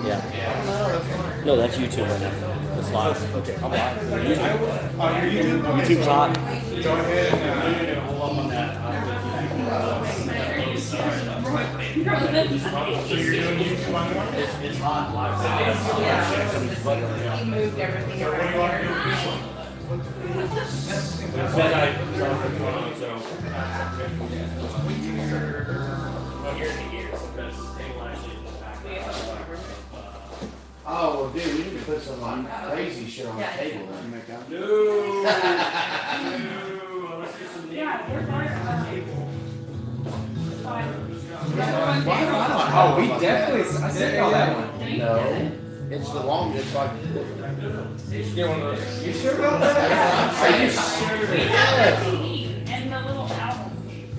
Yeah. No, that's YouTube right now. That's live. Okay, I'm live. YouTube's hot. Go ahead and hold up on that. So you're doing YouTube on one? It's hot live. He moved everything around Oh, well, dude, we need to put some crazy shit on the table then. No. Let's do some Oh, we definitely, I said all that one. No, it's the long, it's like. Get one of those. You sure about that? Are you sure? and the little album.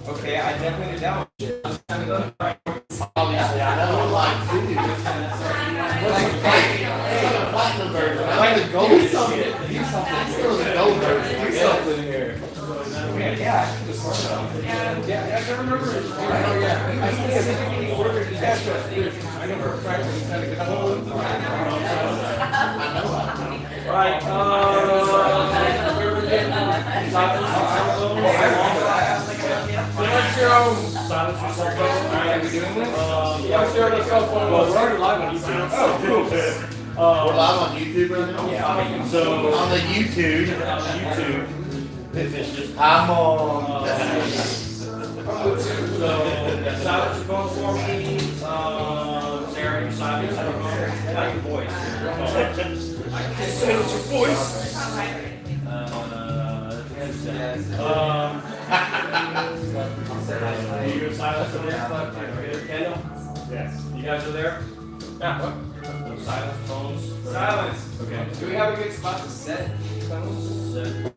Okay, I definitely did that one. Obviously, I know a lot too. Platinum version. I like the gold shit. Still the gold version. Do something here. Yeah, I just worked on it. Yeah, I can remember it. Oh, yeah. I think ordered it. I know for a fact that he's had a good hold. Right. Let's go. Silence your cell phone. Are we doing this? Yeah, let's share the cell phone. Well, we're already live on YouTube. Oh, cool. We're live on YouTube right now? Yeah. So on the YouTube. it's just I'm on. so silence your phone for me. Sarah, you silence your phone. Not your voice. Silence your voice. You silence over there? Kendall? Yes. You guys are there? Yeah. What? Silence phones. Silence. Okay. Do we have a good spot to set phones? Set.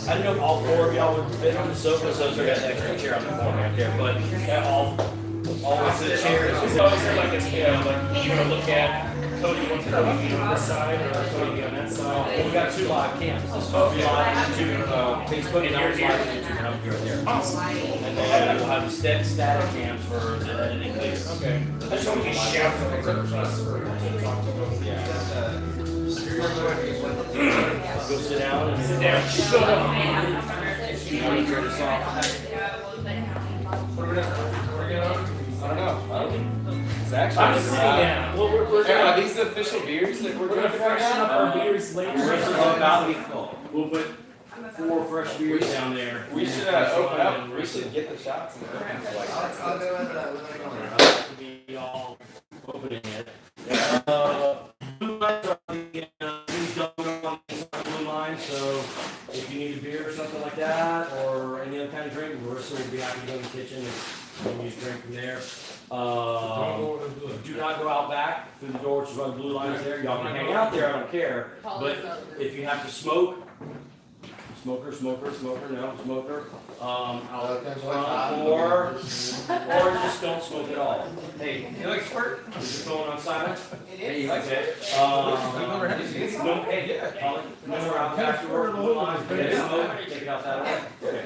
I don't know if all four of y'all would fit on the sofa, so I got an extra chair on the corner right there. But all of the chairs. So it's like it's like you want to look at Cody wants to be on this side or Cody on that side. Well, we got two live cams. This will be live to Facebook and ours live to YouTube. And I'll be right there. Awesome. And then we'll have the static cams for the editing later. Okay. I just want to shout for yeah. Go sit down and sit down. Shut up. I'm gonna turn this off. What are we doing? I don't know. It's actually. I'm just sitting down. Well, Are these the official beers that we're gonna freshen up our beers later. We're about to be full. We'll put 4 fresh beers down there. We should open up. We should get the shots. I'll go with be all opening it. Blue lines are the blue line, so if you need a beer or something like that, or any other kind of drink, we'll be happy to go in the kitchen and you can drink from there. Do not go out back through the door, just run blue lines there. Y'all can hang out there, I don't care. But if you have to smoke, smoker, no, smoker. Out front, or just don't smoke at all. Hey, you like squirt? Is your phone on silent? It is. Hey, you like it? No more out back door, blue line. Take it out that way. Okay.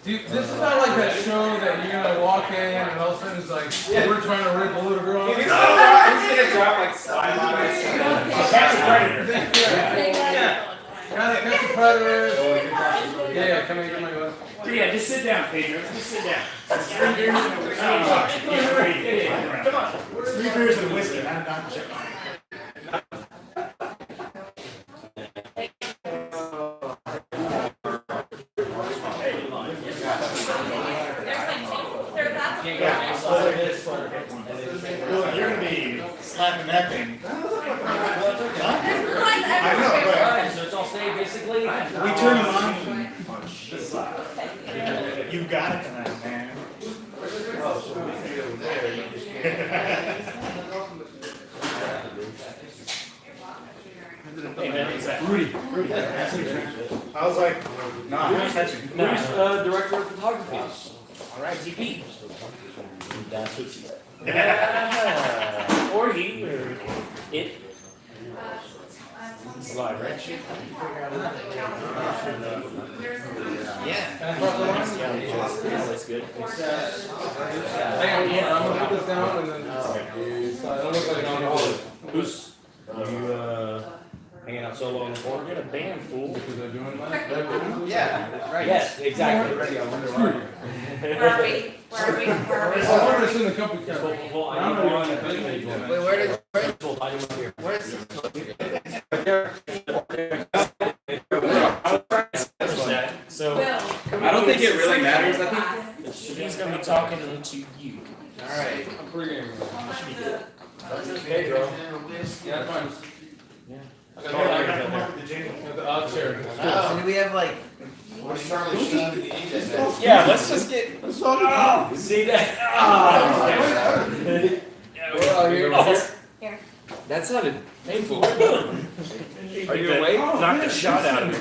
Dude, this is not like that show that you're gonna walk in and all of a sudden it's like, we're trying to rape a little girl. He's gonna drop like 5 on us. Catch a predator. Catch the predators. Yeah, come here, come on, go. Yeah, just sit down, Pedro. Just sit down. 3 beers and a whiskey. Come on. 3 beers and a whiskey. I'm not sure. You're gonna be slapping that thing. I know, but So it's all stayed basically. we turn them on. You got it tonight, man. Hey man, it's that. Rudy. I was like, nah, I'm not touching. Rudy's director of photography. All right, TP. That's what she said. Or he, or it. It's live, right? Yeah. That's good. Hang on, I'm gonna put this down and then. So I don't look like I'm on Who's you hanging out solo on the floor? Get a band, fool. because they're doing that. Yeah, right. Yes, exactly. Where are we? Where are we? Where are we? I wonder if it's in the company car. Well, I need one. Wait, where did where's So Will. I don't think it really matters. I think he's gonna be talking to you. alright. I'm pre-gaming. Hey, bro. Yeah, fine. I gotta come up with the jingle. Got the odd chair. So do we have like what's Charlie Sheen? Yeah, let's just get. See that? We're out here. Here. That sounded painful. Are you awake? Knock the shot out of me.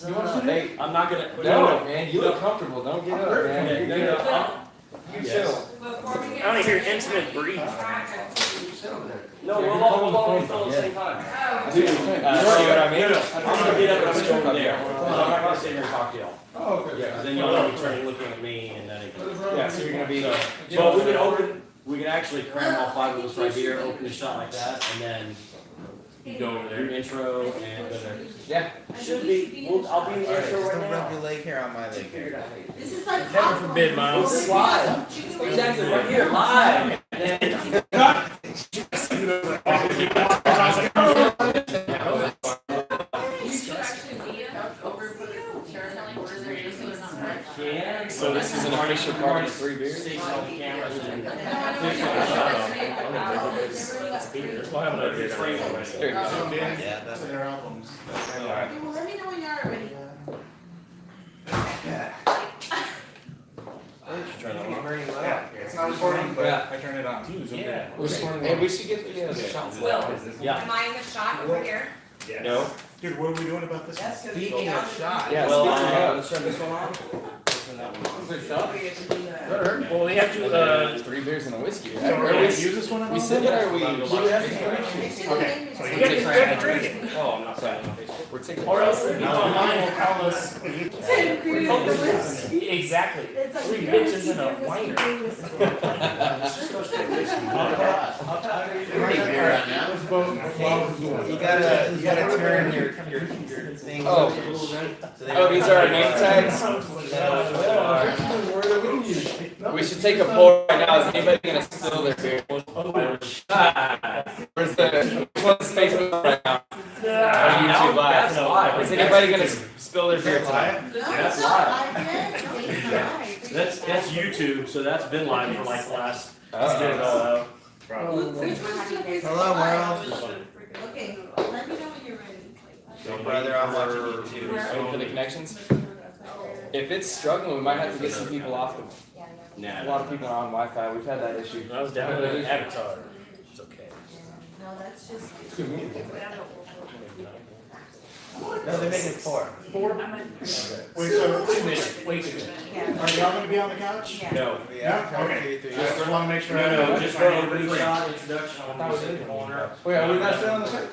You want to sit? Hey, I'm not gonna. no, man, you look comfortable. Don't get up, man. You chill. Before we I get. want to hear intimate breathing. No, we'll all fill at the same time. See what I mean? I'm gonna get up and go over there. I'm not gonna sit here and talk to y'all. Oh, okay. Yeah, because then y'all be turning looking at me and then it. Yeah, so you're gonna be. Well, we can actually cram all 5 of us right here, open the shot like that, and then you go over there, intro and go there. Yeah. Should be, I'll be in the Alright, intro just right don't rub now. your leg hair on my leg hair. This is like. Never forbid, Miles. Live. Exactly, right here, live. So this is an official party of 3 beers. Station all the cameras and. We'll have another beer. There you go. Yeah, that's To their albums. Well, let me know when you're ready. It's not recording, but Yeah. I turned it on. Yeah. Hey, we should get the shots. Will, Yeah. am I in the shot over here? No. Dude, what are we doing about this? Speaking of shots. Yeah, Well, speaking of. let's turn this one on. Is there shots? Well, we have to. 3 beers and a whiskey. So are we gonna use this one? We said that, or we? Okay, so We gotta drink it. Oh, I'm not saying on Facebook. We're taking. Or else the people online will call us. Exactly. 3 bitches and a whiner. You gotta turn your thing. Oh. Oh, these are our name tags? We should take a poll right now. Is anybody gonna spill their beer? Where's the which one's Facebook right now? Or YouTube That's live? live. Is anybody gonna spill their beer tonight? That's live. That's YouTube, so that's been live for like the last. Oh. Hello world. Okay, let me know when you're ready. Brother, I'm watching you too. Waiting for the connections? If it's struggling, we might have to get some people off the. A Nah. lot of people are on Wi-Fi. We've had that issue. I was down with an avatar. It's okay. No, that's just. No, they're making 4. Wait, so, Too many. Way too many. are y'all gonna be on the couch? Yeah. No. Yeah, okay. Just wanna make sure. No, just for everybody shot introduction. Wait, are we not sitting on the couch?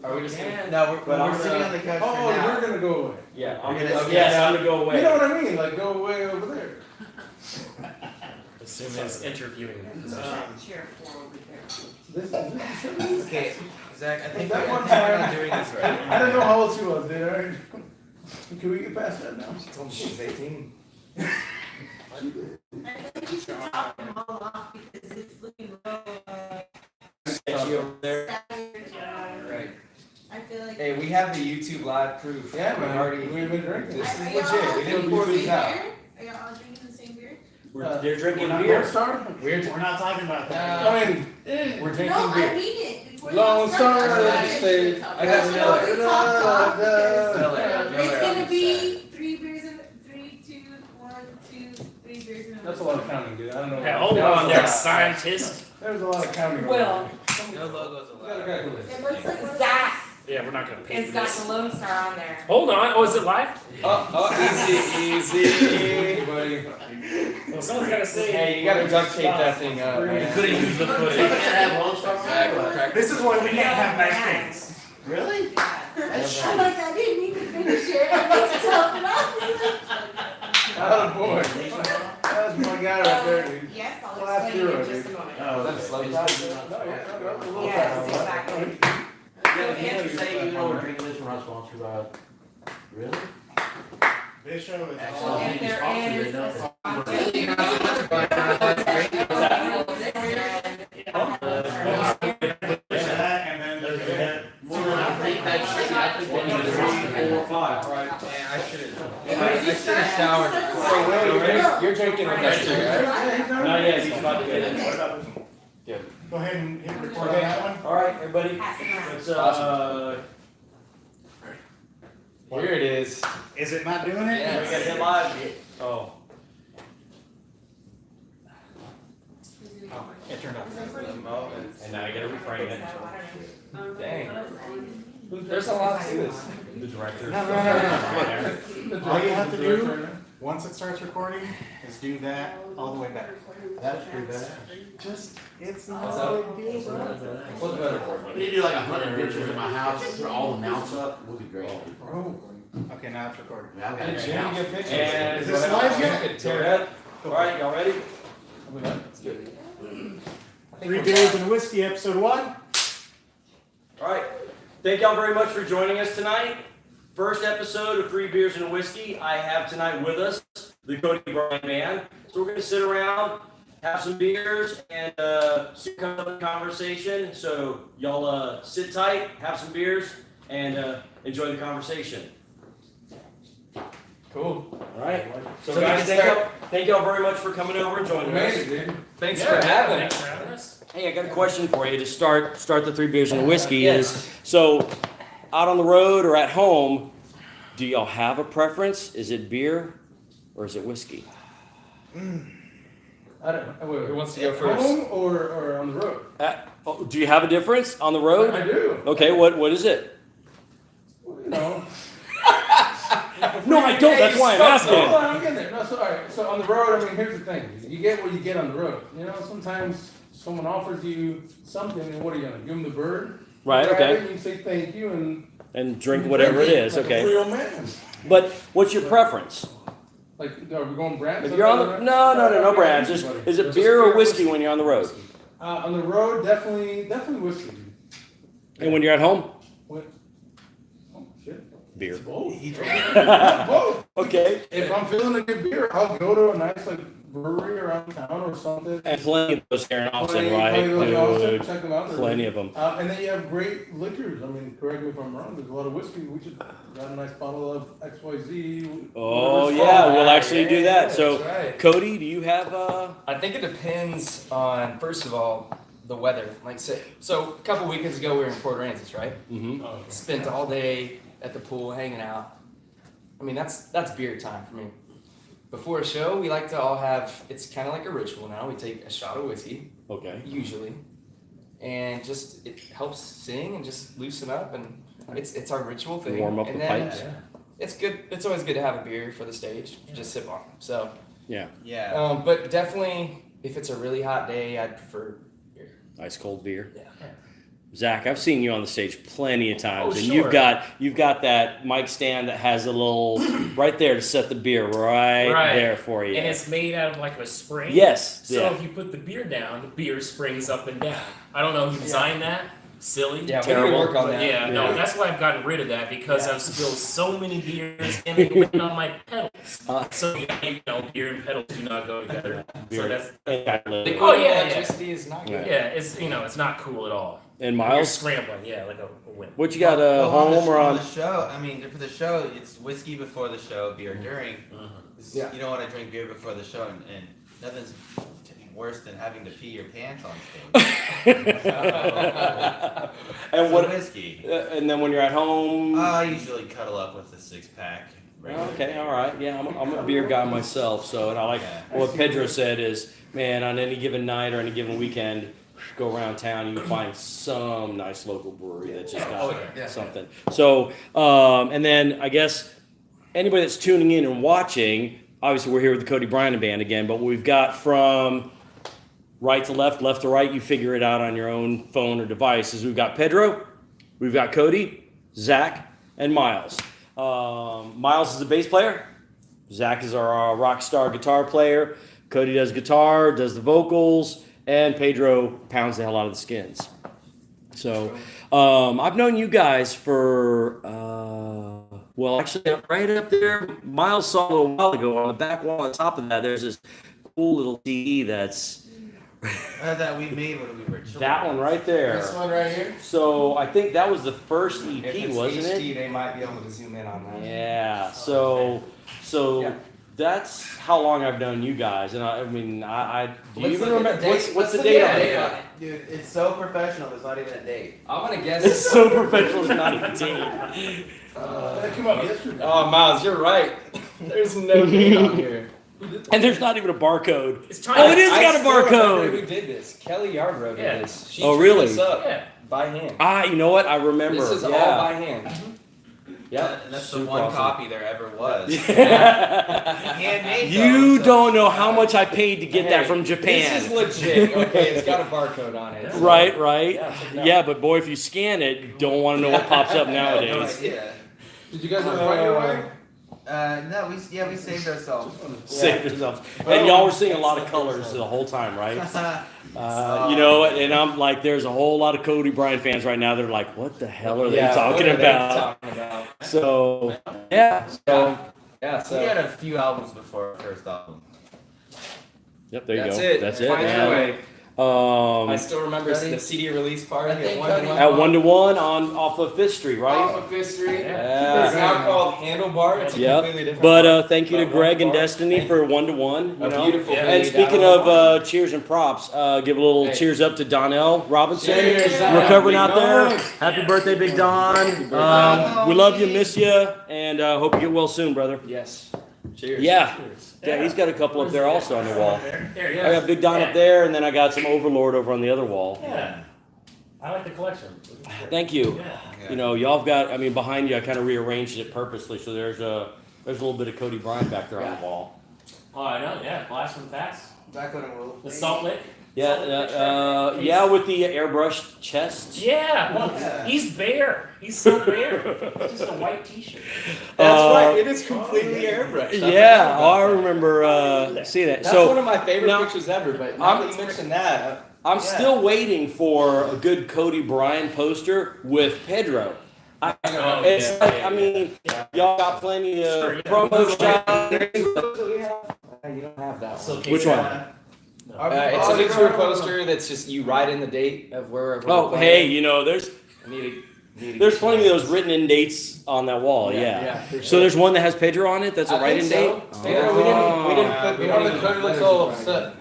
Are we just gonna? No, we're sitting on the couch for Oh, now. you're gonna go away. Yeah, I'm We're gonna, gonna- yes, I'm gonna go away. You know what I mean? Like go away over there. Assume it's interviewing position. Okay, Zach, I think That we're one not time- doing this right. I don't know how old she was, dude. Can we get past that now? She told me she was 18. I feel like you should top them all off because it's looking real. Sketchy over there. Right. I feel like. Hey, we have the YouTube live proof. Yeah, We've man. already. We've been drinking. This is Are y'all legit. We drinking didn't pour the these same out. beer? Are y'all all drinking the same beer? They're drinking North beer. Star? We're not talking about that. I mean, we're drinking No, I beer. mean it. Before Lone y'all Star, start, stay. I got That's Miller. what we talked about because Miller. it's gonna be 3 beers and 3, 2, 2, 3 beers and a That's a lot of counting, dude. I don't know. Hey, hold on there, scientist. There's a lot of counting. Well, No logos allowed. It looks like Zach Yeah, we're not gonna pay has for got this. the Lone Star on there. Hold on. Oh, is it live? Easy, buddy. Well, someone's gotta say. Hey, you gotta duct tape that thing up, We man. couldn't use the footage. This is why we can't have nice things. Really? I'm like, I didn't need to finish it. I need to top it off. Oh boy. That's my guy right there, dude. Yes, I'll Class explain hero, in just a dude. moment. Oh, that's slow class? No, yeah, no, a little Yes, fast. exactly. Yeah, you say you know we're drinking this, we're not sponsored by it. Really? This show is So all. if there is a sponsor. That, and then there's that. Three, 4, 5, right? I should have showered. So wait, you're drinking with us too, right? Not yet, he's about to get in. What about this one? Good. Go ahead and hit record on that one. All right, everybody, Pass it around. let's, Here it is. Is it not doing it? Yeah. we gotta hit live. Oh. It turned off. And now I gotta reframe it. Dang. There's a lot to this. The director. No. All you have to do, once it starts recording, is do that all the way back. That's pretty bad. Just, it's What's not a up? big deal. What's better? We need to do like 100 pictures in my house, put all the mounts up, would be great. Okay, now it's recording. Yeah, I've got And a Jimmy house. get pictures. And Is this live yet? You could Tear tear it. it. All right, y'all ready? Let's do it. 3 beers and a whiskey, episode 1. All right. Thank y'all very much for joining us tonight. First episode of 3 Beers and a Whiskey. I have tonight with us the Cody Bryan Band. So we're gonna sit around, have some beers, and see what comes up in conversation. So y'all sit tight, have some beers, and enjoy the conversation. Cool. All right. So So guys, we can thank y'all very much for coming over and joining us. Amazing, dude. Thanks for having us. Thanks for having us. Hey, I got a question for you to start the 3 Beers and a Whiskey. Yes. Is so out on the road or at home, do y'all have a preference? Is it beer or is it whiskey? I don't know. Wait, Who wait. wants to go At first? home or on the road? Do you have a difference on the road? I do. Okay, what is it? You know. No, I don't. That's why I'm Hold asking. on, I'm getting there. No, so, all right. So on the road, I mean, here's the thing. You get what you get on the road. You know, sometimes someone offers you something, and what are you gonna give them the bird? Right, Grab okay. it, and you say thank you, and And drink whatever it is. like a Okay. real man. But what's your preference? Like, are we going brands? If you're on the no brands. Is it Just beer or whiskey when you're on the road? On the road, definitely whiskey. And when you're at home, What? Oh shit. beer. Both. Okay. If I'm feeling a good beer, I'll go to a nice like brewery around town or something. And plenty of those here in Austin, Play right? those Austin, Dude, check them out. They're plenty really- of them. And then you have great liquors. I mean, correct me if I'm wrong. There's a lot of whiskey. We just got a nice bottle of XYZ. Oh whatever's yeah, called. we'll actually do that. So, That's right. Cody, do you have I think it depends on, first of all, the weather. Like, say, so a couple weekends ago, we were in Port Aransas, right? Mhm. Oh, Spent all day at the pool hanging out. I mean, that's beer time for me. Before a show, we like to all have, it's kind of like a ritual now. We take a shot of whiskey, Okay. usually, and just it helps sing and just loosen up, and it's our ritual thing. Warm up and the then pipes. It's good. It's always good to have a beer for the stage. Just sip on. So, Yeah. but definitely, if it's a really hot day, I'd prefer beer. Ice cold beer. Yeah. Zach, I've seen you on the stage plenty of times, Oh, and sure. you've got that mic stand that has a little right there to set the beer right there for you. And it's made out of like a spring. Yes. So Yeah. if you put the beer down, the beer springs up and down. I don't know who designed that. Silly. Yeah, we terrible. need to work on but that. Yeah, no, Yeah. that's why I've gotten rid of that because I've spilled so many beers and it went on my pedals. So you know, beer and pedals do not go together. So that's Liquid Oh, yeah, electricity is not good. yeah, it's it's not cool at all. And You're Miles, scrambling, yeah, like a wind. what you got? Well, Home or on? the show? I mean, for the show, it's whiskey before the show, beer during. Yeah. You don't want to drink beer before the show, and nothing's worse than having to pee your pants on stage. And So what? whiskey? And then when you're at home, I usually cuddle up with a 6-pack Okay, all right. Yeah, I'm a beer guy myself. So, and I like what Pedro said is, man, on any given night or any given weekend, go around town, you can find some nice local brewery that just got something. So, and then I guess anybody that's tuning in and watching, obviously we're here with the Cody Bryan Band again, but we've got from right to left, left to right, you figure it out on your own phone or devices. We've got Pedro, we've got Cody, Zach, and Miles. Miles is the bass player. Zach is our rock star guitar player. Cody does guitar, does the vocals, and Pedro pounds the hell out of the skins. So I've known you guys for, well, actually, right up there, Miles saw a little while ago on the back wall on top of that, there's this cool little CD that's That we made when we were children. that one right there. This one right here. So I think that was the first EP, If it's wasn't HD, it? they might be able to zoom in on that. Yeah. So Yeah. that's how long I've known you guys, and I mean, I do you Let's even look at remember the date. what's the Let's date look on at it? the Yeah, dude, it's so professional. There's not even a date. I'm gonna guess It's so professional, it's not even date. That came up yesterday. Oh, Miles, you're right. There's no date on here. And there's not even a barcode. It's trying Oh, it is I got a still remember barcode. who did this? Kelly Yarbrough did Yeah. this. She Oh, drew really? this up Yeah. by hand. Ah, you know what? I remember. This is all yeah. by hand. Yeah. And that's the Super one awesome. copy there ever was. Yeah. Handmade. You though, so- don't know how much I paid to get that Hey, from Japan. This is legit. Okay, it's got a barcode on it. Right, right. Yeah, check it out. Yeah, but boy, if you scan it, you don't want to know what pops up nowadays. Yeah. Did you guys ever find your way? No, we saved ourselves. Save yourselves. And y'all were seeing a lot of colors the whole time, right? You know, and I'm like, there's a whole lot of Cody Bryan fans right now. They're like, what the hell are they talking about? So, yeah. So, Yeah, We so had a few albums before our first album. yep, there you that's go. it. That's it. Find your way. Um, I still remember the CD release party I think at 1 to 1. at 1-to-1 on off of 5th Street, right? Off of Fifth Street. Yeah. It's now called Handlebar. It's a Yep. completely different. But bar. thank you to But Greg and Handlebar. Destiny for 1-to-1. You A know? beautiful Yeah. And venue speaking down of the line. cheers and props, give a little Hey. cheers up to Donnell Robinson, Cheers, recovering Big out there. Don. Happy birthday, Big Don. We love you, miss you, and hope you get well soon, brother. Yes. Cheers. Yeah. Yeah, he's got a couple up there also on the wall. There you I go. got Big Don up there, and then I got some Overlord over on the other wall. Yeah. I like the collection. Thank you. Yeah. You know, y'all have got. I mean, behind you, I kind of rearranged it purposely, so there's a little bit of Cody Bryan back there on the wall. Oh, I know. Yeah. Blast from the past. Back when it will. The Salt Lick. Yeah, yeah, with the airbrushed chest. Yeah. Well, he's bare. He's so bare. It's just a white T-shirt. That's Uh, right. It is completely airbrushed. Yeah, I remember seeing that. That's So one of my favorite now- pictures ever. But now I'm- that you mentioned that, I'm still waiting for a good Cody Bryan poster with Pedro. It's yeah, like, yeah, I mean, yeah. y'all got plenty of Sure, yeah. promo shots. you don't have that So, one. Which one? It's a picture poster that's just you write in the date of where. Oh, hey, you know, there's There's plenty of those written in dates on that wall. Yeah. for So sure. there's one that has Pedro on it. That's a I write-in think date. so. Yeah, we didn't put. You know, the Cody looks all upset.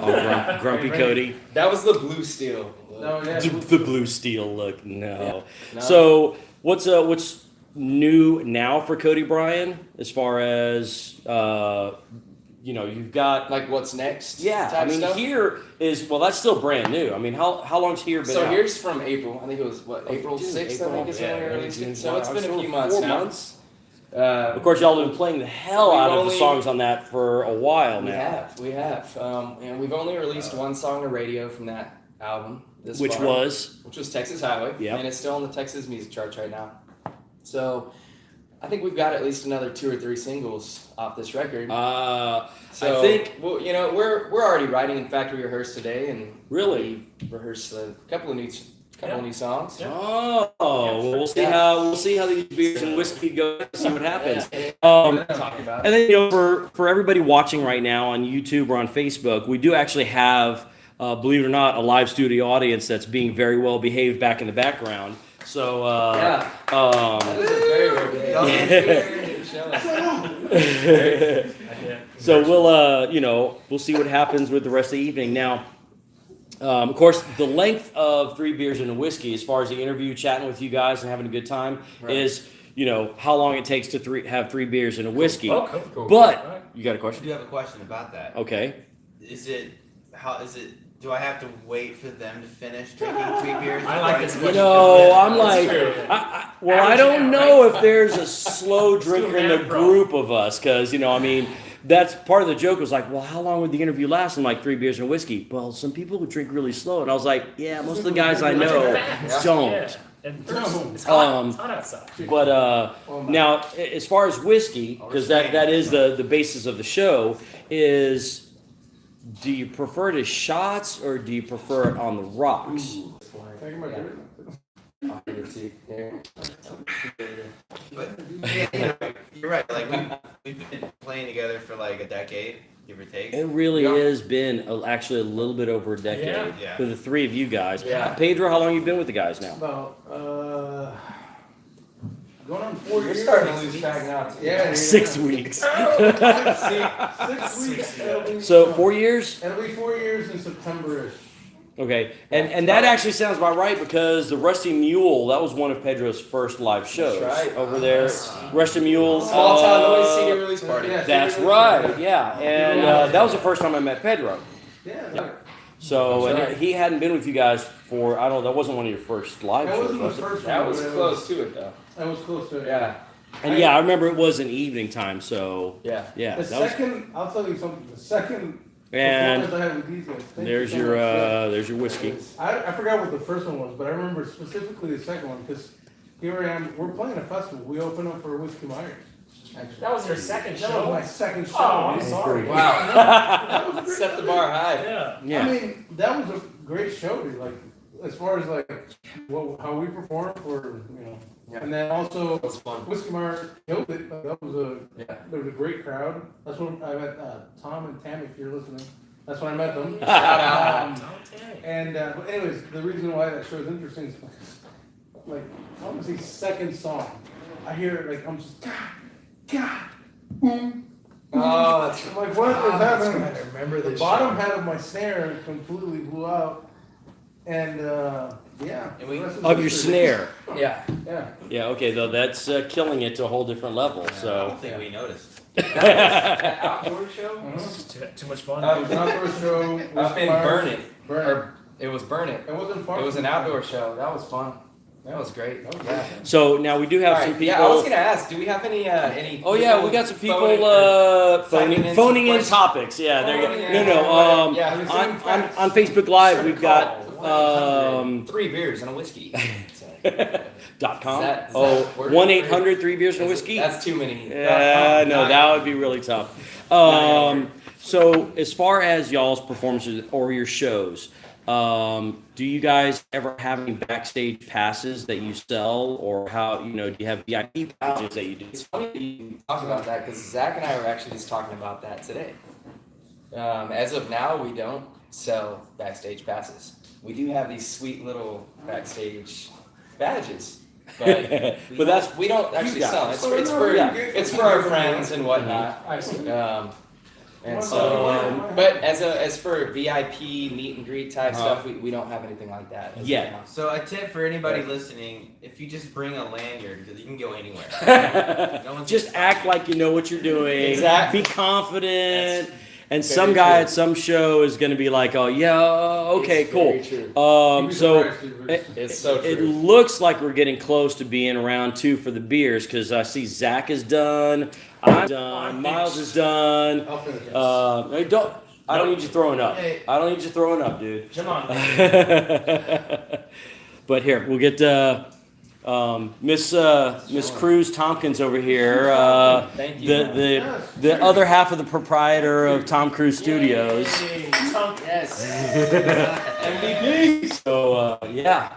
Oh, grumpy Cody. That was the blue steel. No, yeah. The blue steel look. No. No. So what's new now for Cody Bryan as far as you know, you've got Like what's next? yeah. I type mean, stuff? here is well, that's still brand new. I mean, how long's here been So out? here's from April. I think it was what April Dude, 6th. I think is when we April, released June, it. So it's July, been a few October, months 4 now. months. Of course, y'all have been playing the hell We've out of the only- songs on that for a while now. we have, and we've only released one song on radio from that album. This Which far, was which was Texas Highway, Yep. and it's still on the Texas music charts right now. So, I think we've got at least another 2 or 3 singles off this record. So I think well, you know, we're already writing. In fact, we rehearsed today, and really. we rehearsed a couple of new songs. Yeah. Oh, well, we'll see how these beers and whiskey go. See what happens. Talk about. And then, you know, for everybody watching right now on YouTube or on Facebook, we do actually have, believe it or not, a live studio audience that's being very well behaved back in the background. So, Yeah. That is a very rare show. so we'll, you know, we'll see what happens with the rest of the evening. Now, of course, the length of 3 beers and a whiskey, as far as the interview, chatting with you guys and having a good time, Right. is how long it takes to have 3 beers and a whiskey. Oh, cool. But you got a I question? do have a question about that. Okay. Do I have to wait for them to finish drinking 3 beers? I like this question. I'm That's like, true. I don't Averaging out, know right? if there's a slow drinker in the math, bro. group of us, because that's part of the joke. Was like, well, how long would the interview last? I'm like 3 beers and a whiskey. Well, some people would drink really slow, and I was like, yeah, most of the guys I know don't. Yeah. And it's hot. It's hot outside. But now, as far as whiskey, because that is the basis of the show, is do you prefer it as shots or do you prefer it on the rocks? Take my beer. But you're right. Like we've been playing together for like a decade, give or take. It really has been actually a little bit over a decade Yeah. for the 3 of you guys. Yeah. Pedro, how long you been with the guys now? About, going on 4 You're years. starting to lose track now, too. Yeah. 6 weeks. 6 weeks. It'll be, So 4 years? It'll be 4 years in September-ish. Okay, and that actually sounds about right because the Rusty Mule, that was one of Pedro's first live shows right. over there. Rusty Mule. Small town noise CD release party. Yeah, That's CD right, release yeah. And that was the first time I met Pedro. Yeah, right. So That's and right. he hadn't been with you guys for, I don't know, that wasn't one of your first live That shows, wasn't the was it? first one. That was but it close to it, though. That was close to it. Yeah. And yeah, I remember it was an evening time, so Yeah. yeah. The That was, second, I'll tell you something. The second and performance I had with these guys. thank you there's so your much. there's your whiskey. I forgot what the first one was, but I remember specifically the second one because here I am. We're playing a festival. We open up for Whiskey Myers. Actually, That was your second that was show. my second show. Oh, I'm sorry. Wow. That was a great Set the show. bar high. Yeah. Yeah. I mean, that was a great show, dude. Like, as far as like how we performed for, Yeah. and then also That was fun. Whiskey Myers killed it. Like, that was Yeah. there was a great crowd. That's when I met Tom and Tammy. If you're listening, that's when I met them. Shout out. And but anyways, the reason why that show is interesting is because, like, obviously second song, I hear it like I'm just God, boom. Oh, that's I'm like, what is happening? I remember The this. bottom half of my snare completely blew out, and yeah. And we- the rest is Of your history. snare. Yeah. Yeah. Yeah, okay, though that's killing it to a whole different level. I So don't think we noticed. That outdoor show? Too much fun. It was an outdoor show. Up Whiskey in Myers. Burn It. Burn It. Or it was Burn It. It wasn't far. It was from an outdoor show. That was fun. That was great. Yeah. so now we do have some people. Yeah, I was gonna ask, do we have any? Oh yeah, we got some people signing in phoning some in questions? topics. Yeah, there you Phoning go. in. No. Yeah, On Facebook Live we've got 3 beers and a whiskey. .com. Is that Oh, work? 1-800 3 beers and a whiskey. That's too many. Yeah, no, that would be really tough. So as far as y'all's performances or your shows, do you guys ever have any backstage passes that you sell, or how do you have VIP passes that you do? It's funny that you talk about that because Zach and I were actually just talking about that today. As of now, we don't sell backstage passes. We do have these sweet little backstage badges, but But that's we don't actually got sell. it. It's for our friends and whatnot. I see. And so, but as for VIP meet and greet type stuff, we don't have anything like that. as of Yeah. now. So a tip for anybody listening: if you just bring a lanyard, because you can go anywhere. No one's just act like you know what you're doing. Exactly. Be confident. And very some guy true. at some show is going to be like, "Oh yeah, okay, It's cool." very true. You'd be So surprised, dude. It's so it true. looks like we're getting close to being round 2 for the beers because I see Zach is done, I'm done, Miles is done. I'll finish it. I don't need you throwing up. Hey. I don't need you throwing up, dude. Come on. But here, we'll get Miss Cruz Tompkins over here. Thank you. The other half of the proprietor of Tom Cruise Studios. Yes. MVP. So yeah.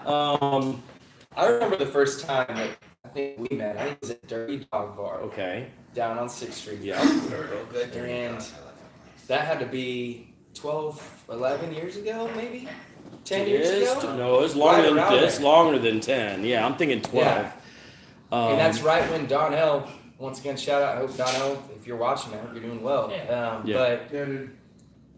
I remember the first time that I think we met. I think it was at Dirty Dog Bar Okay. down on 6th Street. Yeah. real good. And that had to be 12, 11 years ago, maybe? 10 years ago? No, it's longer Right than around it's there. longer than 10. Yeah, I'm thinking 12. Yeah. And that's right when Donnell, once again, shout out, I hope Donnell, if you're watching, I hope you're doing well. Yeah. But Yeah, dude.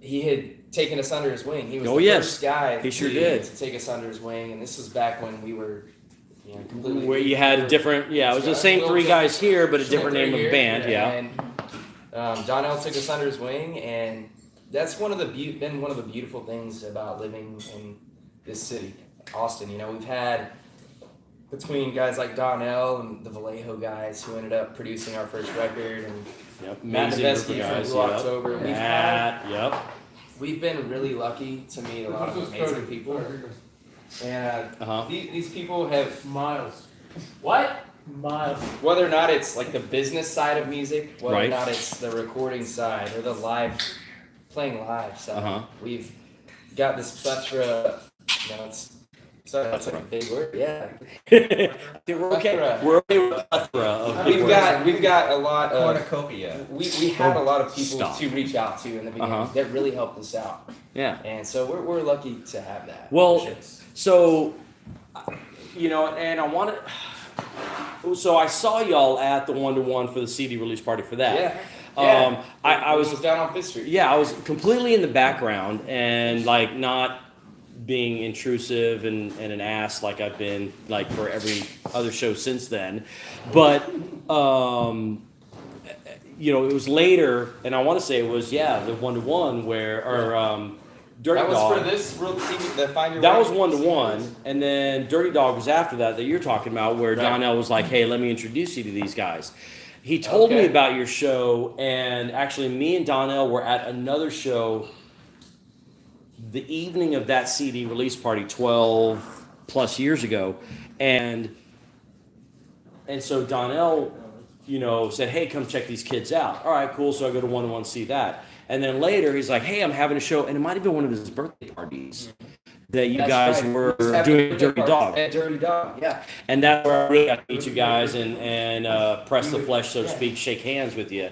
he had taken us under his wing. He was Oh, the yes. first guy He sure did. to take us under his wing. And this was back when we were completely. Where you had a different, it was the same three guys here, but a different name of band, yeah. And Donnell took us under his wing, and that's been one of the beautiful things about living in this city, Austin. You know, we've had between guys like Donnell and the Vallejo guys who ended up producing our first record, and Matt Amazing group of Nevesky guys, from Blue October. We've been really lucky to meet a lot of amazing people. And these people have Miles. what? Miles. Whether or not it's like the business side of music, whether Right. or not it's the recording side or the playing live side, we've got this plethora. That's like a big word. Yeah. We're okay. We're okay with plethora of We've got a lot of Cornucopia. we had a lot of people Stop. to reach out to in the beginning that really helped us out. Yeah. And so we're lucky to have that. Well, so, and I want to. So I saw y'all at the 1-to-1 for the CD release party for that. Yeah. I was down on Fifth Street. Yeah, I was completely in the background and like not being intrusive and an ass like I've been like for every other show since then. But it was later, and I want to say it was the 1-to-1 where Dirty that was Dog. for this real CD, the Find Your That Way was 1-to-1, and then Dirty Dog was after that you're talking about, where Donnell was like, "Hey, let me introduce you to these guys." He told me about your show, and actually, me and Donnell were at another show the evening of that CD release party 12 plus years ago, and so Donnell, said, "Hey, come check these kids out." All right, cool. So I go to 1-to-1 see that. And then later he's like, "Hey, I'm having a show," and it might have been one of his birthday parties that you guys were doing Dirty Dog. At Dirty Dog, yeah. And that's where I really got to meet you guys and press the flesh, so to speak, shake hands with you.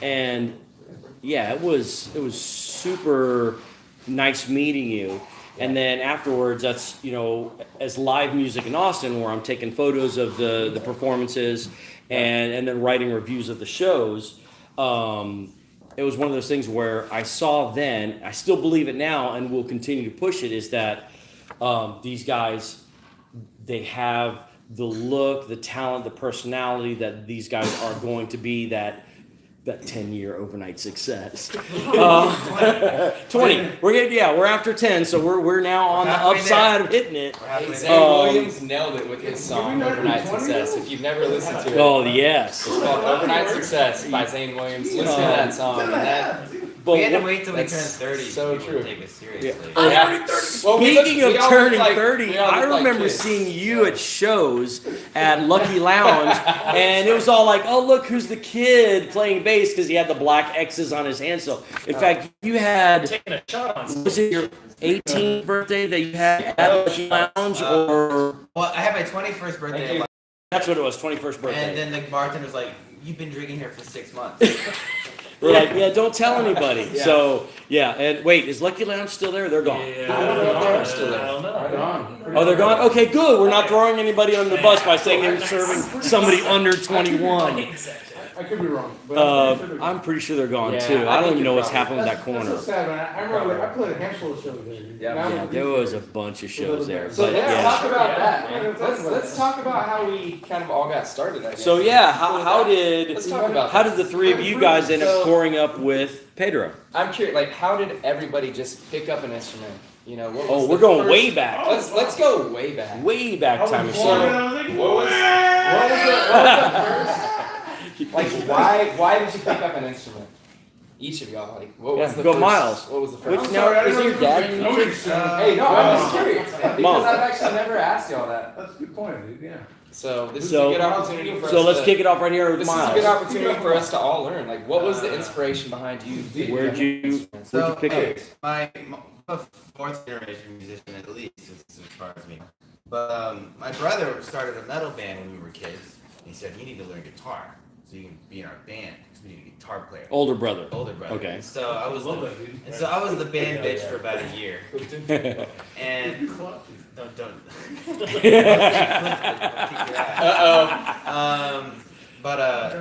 And yeah, it was super nice meeting you. And then afterwards, that's, as live music in Austin, where I'm taking photos of the performances and then writing reviews of the shows. It was one of those things where I saw then, I still believe it now and will continue to push it, is that these guys, they have the look, the talent, the personality that these guys are going to be that 10-year overnight success. 20. We're after 10, so we're now on the upside of hitting it. Zane Williams nailed it with his song Overnight Success. If you've never listened to it, Oh yes. it's called Overnight Success by Zane Williams. Listen to that song. We had to wait till we turned That's 30 so to true. take us seriously. Speaking of turning 30, I remember seeing you at shows at Lucky Lounge, and it was all like, "Oh, look, who's the kid playing bass?" Because he had the black X's on his hand. So, in fact, you had, Taking a shot on. was it your 18th birthday that you had at Lucky Lounge, or Well, I had my 21st birthday, that's what it was, 21st and birthday? then the bartender was like, "You've been drinking here for 6 months." We're like, "Yeah, don't tell anybody." So, and wait, is Lucky Lounge still there? They're gone. Yeah, still there. I don't know. Oh, they're gone? Okay, good. We're not throwing anybody under the bus by saying they're serving somebody under 21. I could be wrong. But I'm pretty sure they're gone Yeah, too. I I don't think even know you're what's happened with that That's corner. so sad, man. I remember I played a handful of shows there. Yeah, Now There was a bunch of shows there. So But let's yeah. talk about Yeah. that. Let's talk about how we kind of all got started. I guess. So yeah, how did Let's talk about how that. did the three of you guys end up pouring up with Pedro? I'm curious, like, how did everybody just pick up an instrument? What was Oh, the we're going first- way back. Let's go way back. Way back time machine. What was the first? Like, why did you pick up an instrument? Each of y'all, like, what was Yeah, the go first? Miles. What was the Which first? now is your dad? Hey, no, I'm just curious, man, because Mom. I've actually never asked y'all that. That's a good point, dude. Yeah. So this is So- a good opportunity for us. So let's to, kick it off right here with This is a good Miles. opportunity for us to all learn. Like, what was the inspiration behind you? picking Where'd up you- instruments? Where'd you pick it? I'm a fourth generation musician at least, as far as me. But my brother started a metal band when we were kids. He said, "You need to learn guitar so you can be in our band because we need a guitar player." Older brother. Older brother. Okay. And so I was the band bitch for about a year. And don't.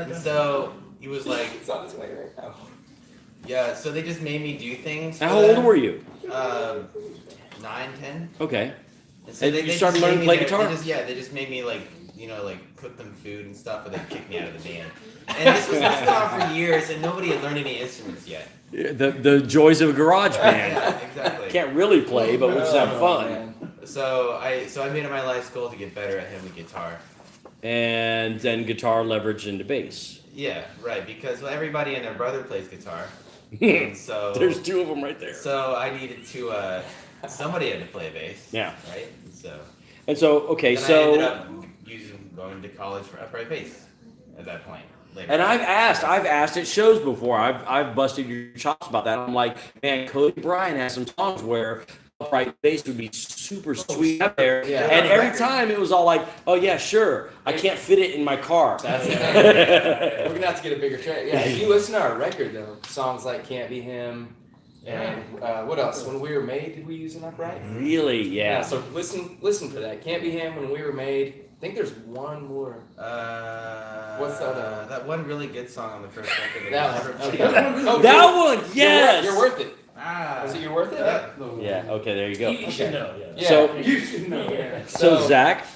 And so he was like, It's on his way right now. yeah. So they just made me do things. How old were you? 9, 10. Okay. So And you just started learning to made play me guitar? They just made me like cook them food and stuff, but they kicked me out of the band. And this was going on for years, and nobody had learned any instruments yet. The joys of a garage band. Yeah, exactly. Can't really play, but we'll just have fun. Man. So I made it my life's goal to get better at the guitar. And then guitar leverage into bass. Yeah, right. Because everybody and their brother plays guitar. And so There's two of them right there. So I needed to. Somebody had to play bass. Yeah. Right. So. And so, okay, Then I so. ended up going to college for upright bass at that point. Later. And I've asked at shows before. I've busted your chops about that. I'm like, man, Cody Bryan has some songs where upright bass would be super sweet up there. Yeah. And every time it was all like, oh yeah, sure. I can't fit it in my car. That's it. We're gonna have to get a bigger track. Yeah, if you listen to our record though, songs like "Can't Be Him" and what else? "When We Were Made," did we use an upright? Really? Yeah. So listen for that. "Can't Be Him," "When We Were Made." I think there's one more. What's that? That one really good song on the first record. That one. Okay. Oh, that one, yes. You're worth it. Ah. Was it "You're Worth It"? Yeah. Okay. There you go. You should know, yeah. Yeah. So- You should know. Yeah. So Zach.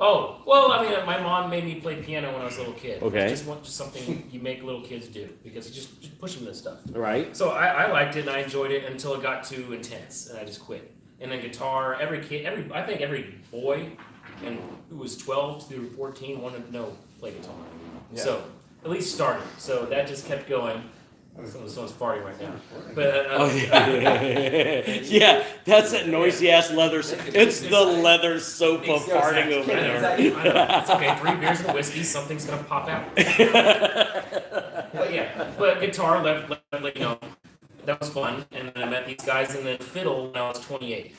Oh, well, I mean, my mom made me play piano when I was a little kid. Okay. It's just something you make little kids do because it's just push them to stuff. Right. So I liked it and I enjoyed it until it got too intense and I just quit. And then guitar, I think every boy and who was 12 through 14 wanted to play guitar. Yeah. So at least started. So that just kept going. Someone's farting right now. But Oh, yeah. Yeah, that's that noisy ass leather. It's the leather sofa farting over there. I know. It's okay. 3 beers and a whiskey, something's gonna pop out. But yeah, but guitar left, that was fun. And then I met these guys in the fiddle when I was 28.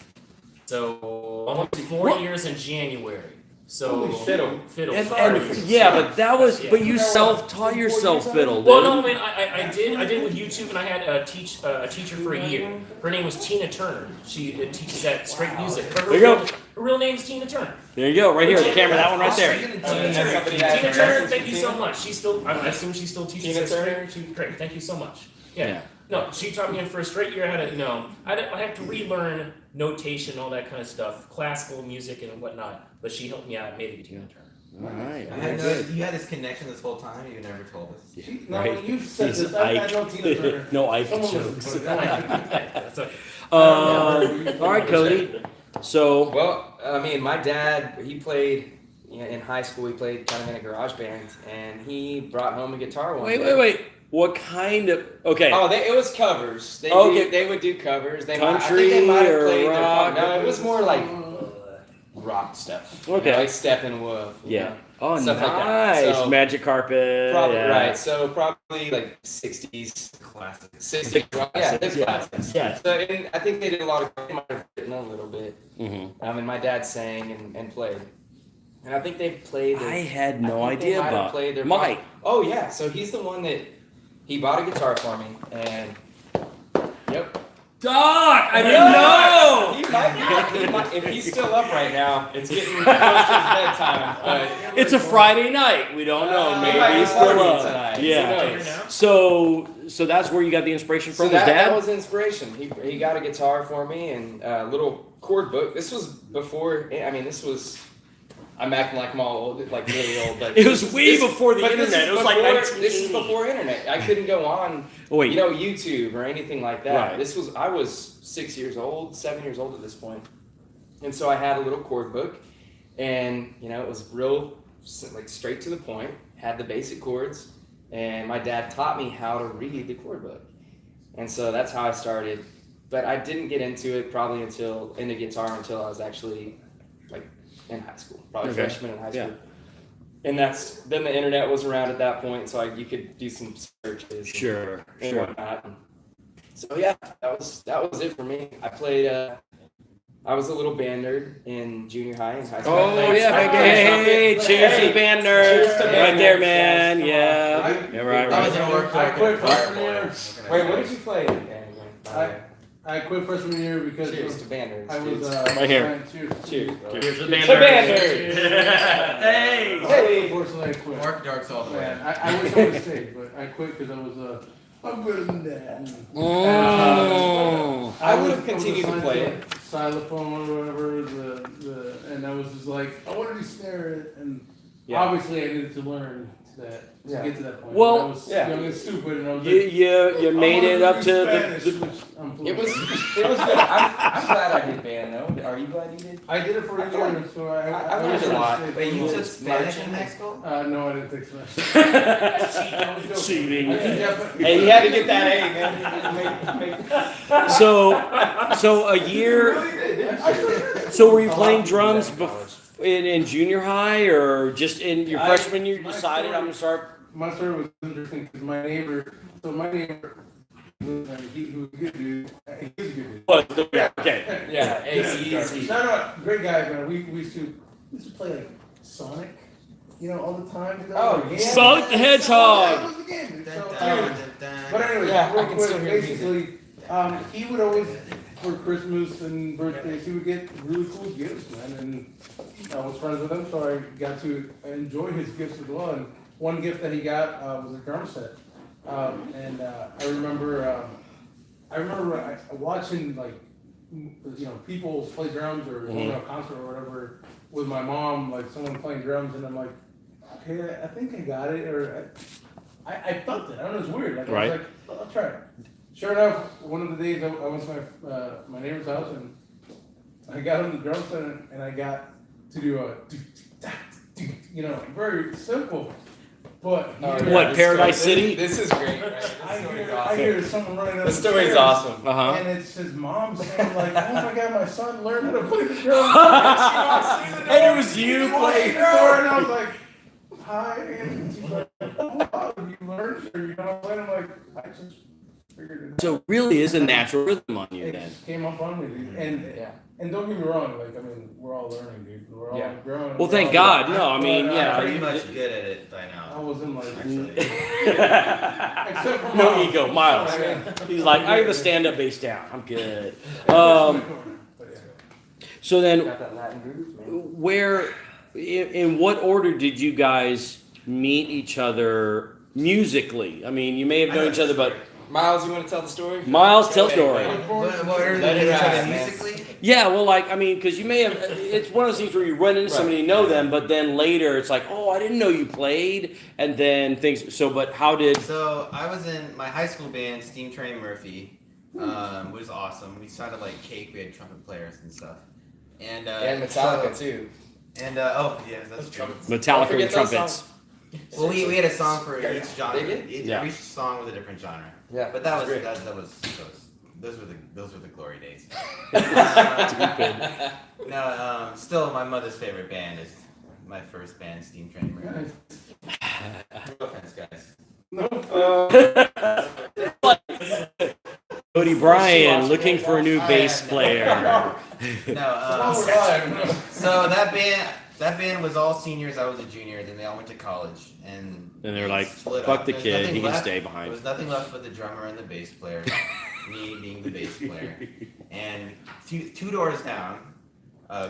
So almost 4 years in January. So Fiddle. And yeah, but that was, Yeah. but you self-taught yourself fiddle, dude. Well, no, I mean, I did with YouTube, and I had a teacher for a year. Her name was Tina Turner. She teaches at Straight Music. There you go. Her real name's Tina Turner. There you go, right here, the camera, that one right there. Tina Turner, thank you so much. She's still, I assume she still teaches Tina at Turner? Straight. Great, thank you so much. Yeah. Yeah. No, she taught me, and for a straight year, I had to, I had to relearn notation, all that kind of stuff, classical music and whatnot. But she helped me out, made it Tina Turner. All right. You had this connection this whole time. You never told us. No, Right. you've said He's this. I know Tina Turner. No Ike Someone jokes. was- That's okay. All right, Cody. So, Well, I mean, my dad, he played in high school. He played kind of in a garage band, and he brought home a guitar one day. wait. What kind of, okay. Oh, it was covers. Okay. They would do covers. I Country think they might have or played rock? No, it was more like rock stuff. Okay. Like Steppenwolf. Yeah. Oh, Stuff like nice. that. So- Magic carpet. Probably yeah. right. So probably like 60s. Classic. 60s. Yeah, there's classics. Yeah. So and I think they did a lot of. They might have written a little bit. Mm-hmm. And my dad sang and played. And I think they played. I had no I think they idea might have about played their Mike. Oh yeah, so he's the one that he bought a guitar for me, and yep. Doc, I didn't know. He might, if he's still up right now, it's getting close to his bedtime. But It's a Friday night. We don't know. he Maybe might be he's still partying up. tonight. Yeah. Who knows? So that's where you got the inspiration from So his that dad? was inspiration. He got a guitar for me and a little chord book. This was before. I mean, this was. I'm acting like I'm all old, like really old. But It was way before the but this internet. is It was like before- 1980. This is before internet. I couldn't go on, Oh, wait. YouTube or anything like that. Right. I was 6 years old, 7 years old at this point, and so I had a little chord book, and it was real, like straight to the point. Had the basic chords, and my dad taught me how to read the chord book, and so that's how I started. But I didn't get into it probably into guitar until I was actually like in high school, probably Okay. freshman in high school. Yeah. And then the internet was around at that point, so you could do some searches. Sure. And whatnot. So yeah, that was it for me. I played. I was a little band nerd in junior high and high school. Oh yeah, hey, cheers to the band nerds. Right there, man. Yeah. Yeah, right, I was right. in work. I quit freshman year. Wait, what did you play? I quit freshman year because Cheers to band nerds. I was Right here. Cheers. Cheers, bro. Cheers to the To band band nerds. nerds. Hey. Hey. Unfortunately, I quit. Mark Darks all the way. Man, I wish I would have stayed, but I quit because I was I'm better than that. Mm. I would have continued to play it. xylophone or whatever, and I was just like, I wanted to snare it, and Yeah. obviously I needed to learn to Yeah. get to that point. Well, I was yeah. young and stupid, and I was You like, you made it up to Spanish, the which I'm fluent. It was good. I'm glad I did band though. Are you glad you did? I did it for a year, so I learned was a lot. gonna stay Wait, you fluent. took Spanish in high school? No, I didn't take Spanish. cheating. I did Japanese. Hey, you had to get that A, man. So a year. So were you playing drums in junior high, or just in your freshman year? You decided I'm gonna start. My story was interesting because my neighbor, he was a good dude. He was a good dude. Yeah. Okay. Yeah, easy. No, great guy, man. We used to play like Sonic, all the time. Oh, yeah. Sonic the Hedgehog. That was the game, dude. Dun, So, dun, anyway, dun, dun. but anyways, Yeah, I real can quick, still hear the basically, he would always, for Christmas and birthdays, he would get really cool gifts, man. And I was friends with him, so I got to enjoy his gifts as well. And one gift that he got was a drum set. I remember watching people play drums or going to a concert or whatever with my mom, like someone playing drums, and I'm like, okay, I think I got it, or I felt it. I don't know, it's weird. Like Right. I was like, I'll try it. Sure enough, one of the days I went to my neighbor's house and I got on the drum set and I got to do a very simple. But What, Paradise City? This is great. Right? I hear someone running up The story's stairs, awesome. Uh-huh. and it's his mom saying like, "Oh my God, my son learned how to play the drums." And it was you He walked playing in the door, and I was like, "Hi," and she's like, "Oh, wow, you learned, or you know what I'm saying?" I'm like, "I just figured it." So it really is a natural rhythm on you It then. just came up on me, dude. Yeah. And don't get me wrong, we're all learning, dude. We're all Yeah. growing. Well, thank We're all- God. No, I mean, I'm yeah. I'm pretty you- much good at it by I now. wasn't like, Actually. except for No Miles. ego, Miles. Yeah. He's like, I have the stand-up bass down. I'm good. But yeah. So then, Got that Latin groove, man. where, in what order did you guys meet each other musically? I mean, you may have known each other, but Miles, you want to tell the story? Miles, tell the Go story. ahead, What are Let it the ride, man. musically? Yeah, well, like, I mean, because you may have, it's one of those things where you run into somebody, you know them, but then later it's like, oh, I didn't know you played, and then things, so, but how did, So I was in my high school band, Steam Train Murphy, which was awesome. We sounded like cake. We had trumpet players and stuff. And Metallica too. And oh yeah, that's true. Metallica Don't with forget those trumpets? songs. Well, we had a song for each genre. They did? Yeah. Each song was a different genre. Yeah, But that was great. those were the glory days. Stupid. No, still my mother's favorite band is my first band, Steam Train Murphy. No offense, guys. Cody Bryan looking for a new bass player. No, so that band was all seniors. I was a junior. Then they all went to college, and they're like, split fuck up. the There's kid, nothing he can left. stay There behind. was nothing left but the drummer and the bass player. Me being the bass player, and two doors down,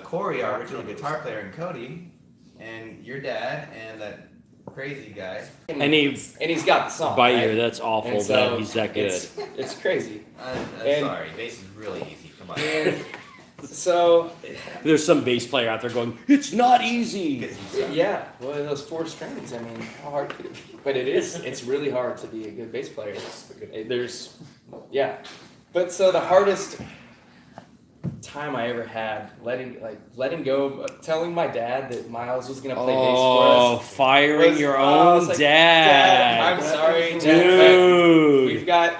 Corey, our original guitar player, and Cody, and your dad, and that crazy guy. And he, And he's got the song. by right? you, that's awful And that so he's that good. It's crazy. I'm And- sorry, bass is really easy. Come on. And so There's some bass player out there going, it's not easy. Because he's- yeah, well those 4 strings. I mean, how hard could it be? But it is. It's really hard to be a good bass player. There's, yeah. But so the hardest time I ever had letting go, telling my dad that Miles was gonna play bass Oh, for us. firing was- your I was own like, dad. I'm sorry, Dad. Dude. We've got.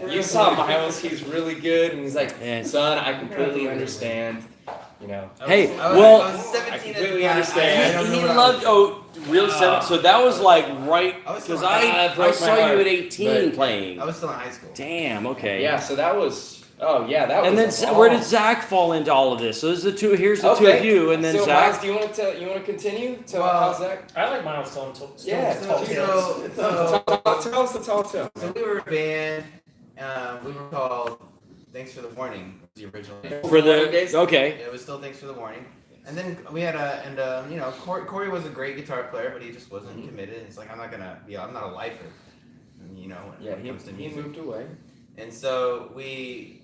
You saw Miles. He's really good, and he's like, Yeah. son, I completely understand. You know. Hey, I was well, 17 I at the completely time. understand. I don't know he what I loved, was- really seven, so that was like right, I was because still- I broke my saw you heart, at 18 but- playing. I was still in high school. Damn, okay. Yeah. So that was. Oh yeah, that was. And then a where did long- Zach fall into all of this? So there's the two. Here's the two of you, and then so Zach. Miles, do you want to tell? You want to continue? Tell Well, how Zach. I like Miles telling Yeah, tall tales. Tell us the tall tale. So we were a band. We were called Thanks for the Warning. Was the original name. For the Days? okay, It was still Thanks for the Warning. And then we had Corey was a great guitar player, but he just wasn't committed. It's like I'm not a lifer, you know. Yeah, when it comes to he music. moved away. And so we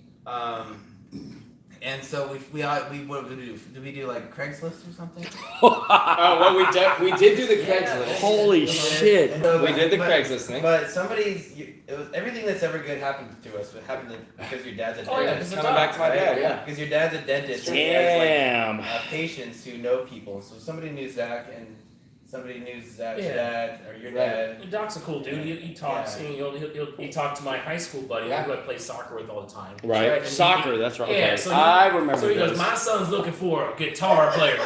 And so what did we do? Did we do like Craigslist or something? Well, we did do the Craigslist. Holy shit. We did the Craigslist thing. But it was everything that's ever good happened to us. It happened because your dad's a dentist. Oh, yeah, It's coming back to my dad, yeah. Because your dad's a dentist. and he Damn. has, like, patients who know people. So somebody knew Zach, and somebody knew Zach's Yeah. dad or your Right. dad. Doc's a cool dude. He talks. Yeah. He talked to my high school buddy Yeah. who I play soccer with all the time. Right. And he- Soccer, that's right. Yeah, Okay. so he- I remember So he this. goes, my son's looking for a guitar player.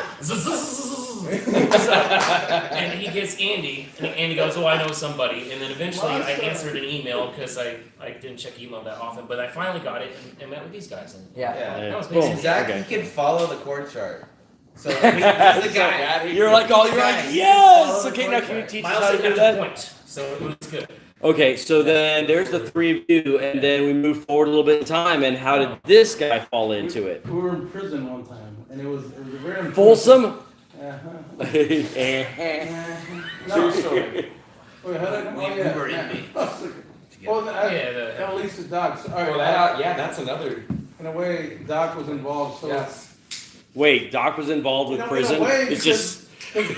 And he gets Andy, and Andy goes, oh, I know somebody. And then eventually I answered an email because I didn't check email that often, but I finally got it and met with these guys. And Yeah. that was Boom. amazing. Zach, Okay. he can follow the chord chart. So he's the guy. You're like, yes! Okay, now can you teach us Miles how to didn't do have to that? point, so it was good. Okay, so then there's the three of you, and then we move forward a little bit in time, and how did this guy fall into it? We were in prison one time, and it was a very Folsom? Uh-huh. True No. story. Wait, how did We were in me. Well, Yeah, at least the Doc. All Well, right, that's another. in a way, Doc was involved. So Yes. Wait, Doc was involved with in prison? a way, It's just. because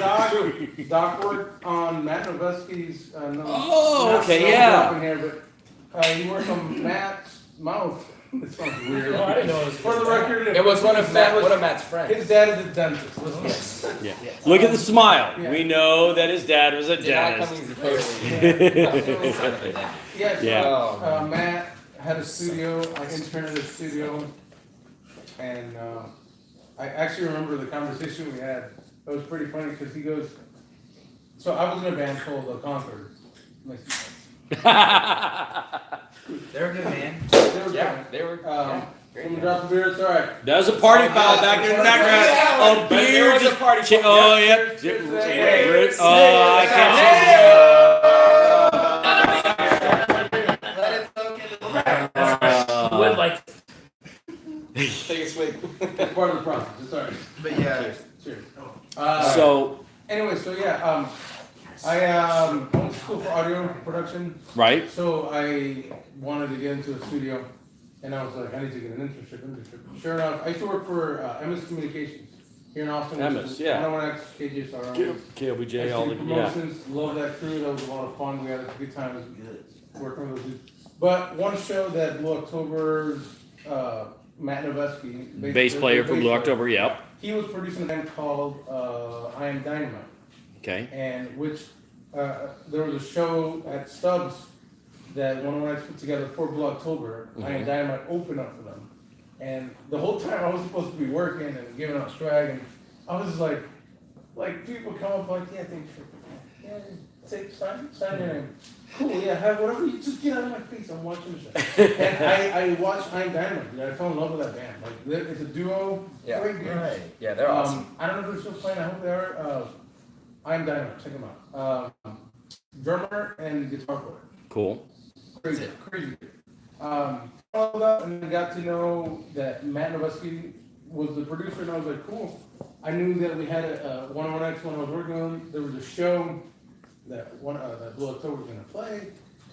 Doc worked on Matt Noveski's. Oh, not okay, so yeah. up in here, but he worked on Matt's mouth. It sounds weird. No, I didn't know it was For the record, It was one of Matt Matt's friends. His dad is a dentist. Listen. Yeah. Look at the smile. Yeah. We know that his dad was a Did not come dentist. easy Yeah, so, Oh. Matt had a studio, I interned at a studio, and I actually remember the conversation we had. It was pretty funny because he goes, so I was in a band called The Conqueror. They're a good man. Yeah, they were. Yeah. From drop of beer, it's alright. That was a party foul back in the background. A But there beer was a just party chi- foul. Oh, yep. Cheers. Oh, I can't. Let it soak in. You would like Take a swig. It's part of the process, it's alright. But yeah. Cheers. So, Anyway, so yeah, I went to school for audio production. right? So I wanted to get into a studio, and I was like, I need to get an internship. Sure enough, I used to work for MS Communications here in Austin. which MS, is yeah. 101X, KGSR. KLBJ, all the, yeah. Promotions, love that crew. That was a lot of fun. We had a good time working with those dudes. But one show that Blue October's Matt Noveski, Bass player for Blue October, yep. he was producing a band called I Am Dynamite. Okay. And which there was a show at Stubbs that one of my put together for Blue October. I Am Dynamite opened up for them, and the whole time I was supposed to be working and giving out swag, and I was just like people come up like, yeah, thanks for, yeah, take sign your name. Cool, yeah, have whatever. You just get out of my face. I'm watching the show, and I watched I Am Dynamite. And I fell in love with that band. Like it's a duo. Yeah. Great dudes. Right. Yeah, they're awesome. I don't know if they're still playing. I hope they are. I Am Dynamite. Check them out. Drummer and guitar player. Cool. Crazy. Followed up and got to know that Matt Noveski was the producer, and I was like, cool. I knew that we had a 101X when I was working on. There was a show that Blue October was gonna play.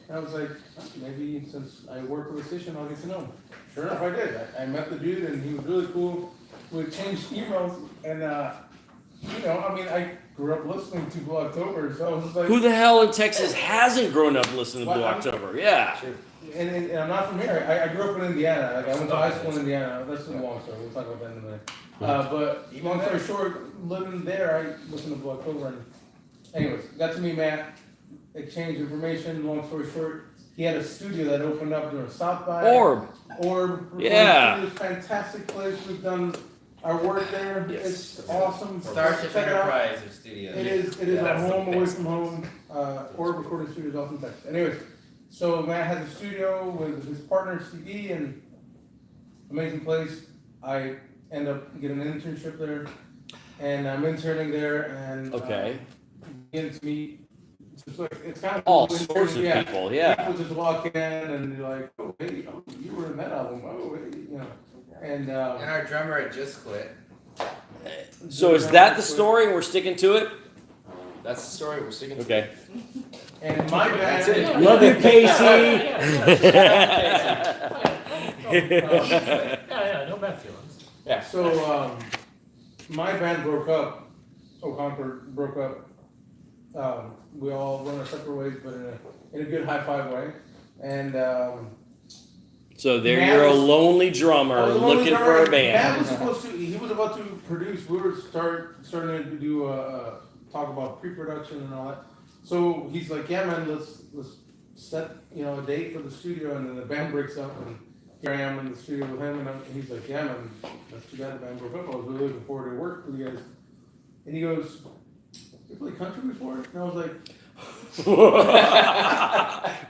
And I was like, oh, maybe since I work with a station, I'll get to know him. Sure enough, I did. I met the dude, and he was really cool. We exchanged emails, and I grew up listening to Blue October, so I was just like, Who the hell in Texas hasn't grown up listening to Blue October? Yeah. and I'm not from here. I grew up in Indiana. Like I went to high school in Indiana. That's a long story. We'll talk about that in a minute. But long story short, living there, I listened to Blue October. And anyways, got to meet Matt, exchanged information. Long story short, he had a studio that opened up during South by. Orb. Yeah. It's a fantastic place. We've done our work there. Yes. It's awesome. Starship Check it out. Enterprise or Studios. It is Yeah, a that's the home away best. from home, or recording studios off in Texas. Anyways, so Matt has a studio with his partner CD, and amazing place. I end up getting an internship there, and I'm interning there, and Okay. getting to meet. It's kind of All cool sorts of interning, people, yeah. People just walk in and you're like, oh hey, you were in that album, oh hey, and And our drummer had just quit. So is that the story and we're sticking to it? That's the story. We're sticking to. Okay. And my band. That's it. Love you, Casey. Yeah, no bad feelings. Yeah. So, my band broke up. Concord broke up. We all went our separate ways, but in a good high five way. And So there Matt you're a was- lonely I drummer was a lonely looking drummer, for a and band. Matt was supposed to. He was about to produce. We were starting to do talk about pre-production and all that. So he's like, "Yeah, man, let's set a date for the studio." And then the band breaks up, and here I am in the studio with him, and he's like, "Yeah, man, that's too bad the band broke up. I was really looking forward to work with you guys." And he goes, "You played country before?" And I was like,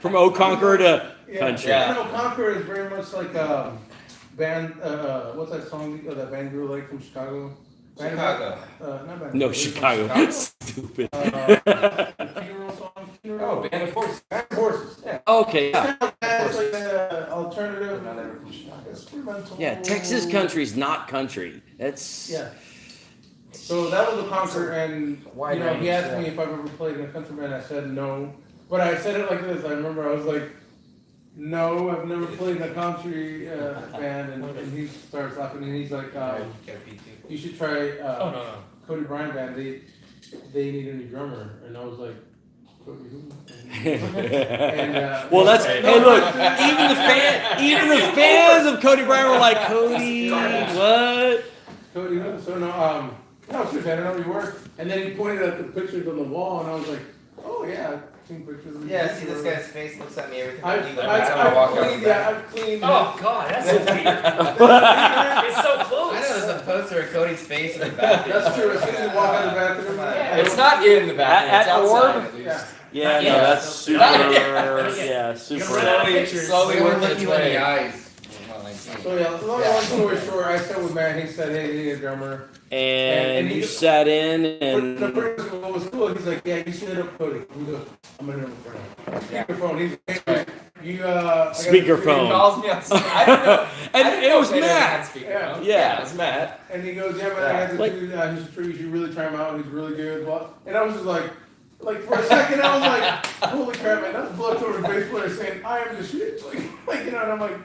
From Oak Conqueror to "Yeah." country. Yeah. No, Conqueror is very much like band. What's that song that band grew like from Chicago? Chicago. Not band. No, It was from Chicago. Stupid. Funeral song. Oh, Band of Horses. Band of Horses. Yeah. Okay, yeah. It's like alternative. Experimental. Yeah, Texas country's not country. That's Yeah. So that was a concert, and Wide he range, asked yeah. me if I've ever played in a country band. I said no, but I said it like this. I remember I was like, "No, I've never played in a country band," and he starts laughing, and he's like, "You should try no. Cody Bryan Band. They need a new drummer," and I was like, "Cody who?" well, that's hey, look. Even the fans of Cody Bryan were like, Cody, what? Cody who? So no, seriously, I don't know who you were. And then he pointed at the pictures on the wall, and I was like, "Oh yeah, I've seen pictures." Of Yeah, see this guy's face looks at me every time I've I leave. Every time I I've walk out cleaned, the back. yeah, I've cleaned. Oh God, that's so weird. It's so close. I know there's a poster of Cody's face in the back. That's true. As soon as you walk out of the bathroom, It's not in the bathroom. At It's outside, Orb? at least. Yeah. Yeah, no, Yeah. that's super. Not Yeah, super. Slowly We're working looking its you in way. the eyes. So yeah, long story short, I sat with Matt. He said, "Hey, you need a drummer." And he you just- sat in But the and person what was cool. He's like, "Yeah, you should hit up Cody." He goes, "I'm gonna hit up speakerphone." He's like, "Hey, you I got a He Speakerphone. calls me on I don't know. And I didn't it know was Peter Matt. had speakerphone. Yeah. It was Matt. And he goes, "Yeah, man, I had to Like- do that. He's true. You should really try him out. He's really good." Blah. And I was just like for a second, I was like, "Holy crap, man! That's Blood Tour bass player saying I am the shit." And I'm like,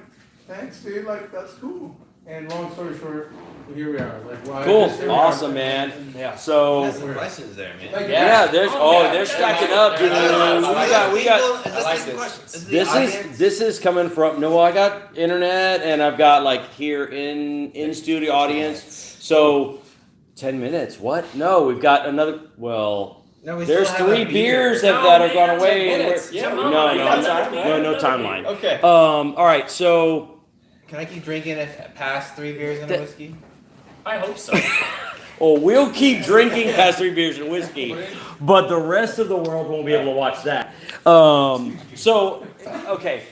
"Thanks, dude. Like, that's cool." And long story short, here we are. Like, well, Cool. here we are. Awesome, man. Yeah. so That's some questions there, man. Like, yeah, there's yeah. they're stacking up, dude. We got I like this. this is coming from no, I got internet and I've got like here in studio audience. So 10 minutes. What? No, we've got another. Well, No, we there's still have 3 a beer. beers that No, have man, gone 10 away. And minutes. we're, Yeah, no, we no, got time. no timeline. Okay. All right, so Can I keep drinking it past 3 beers and a whiskey? I hope so. we'll keep drinking past 3 beers and whiskey, but the rest of the world won't be able to watch that. So okay,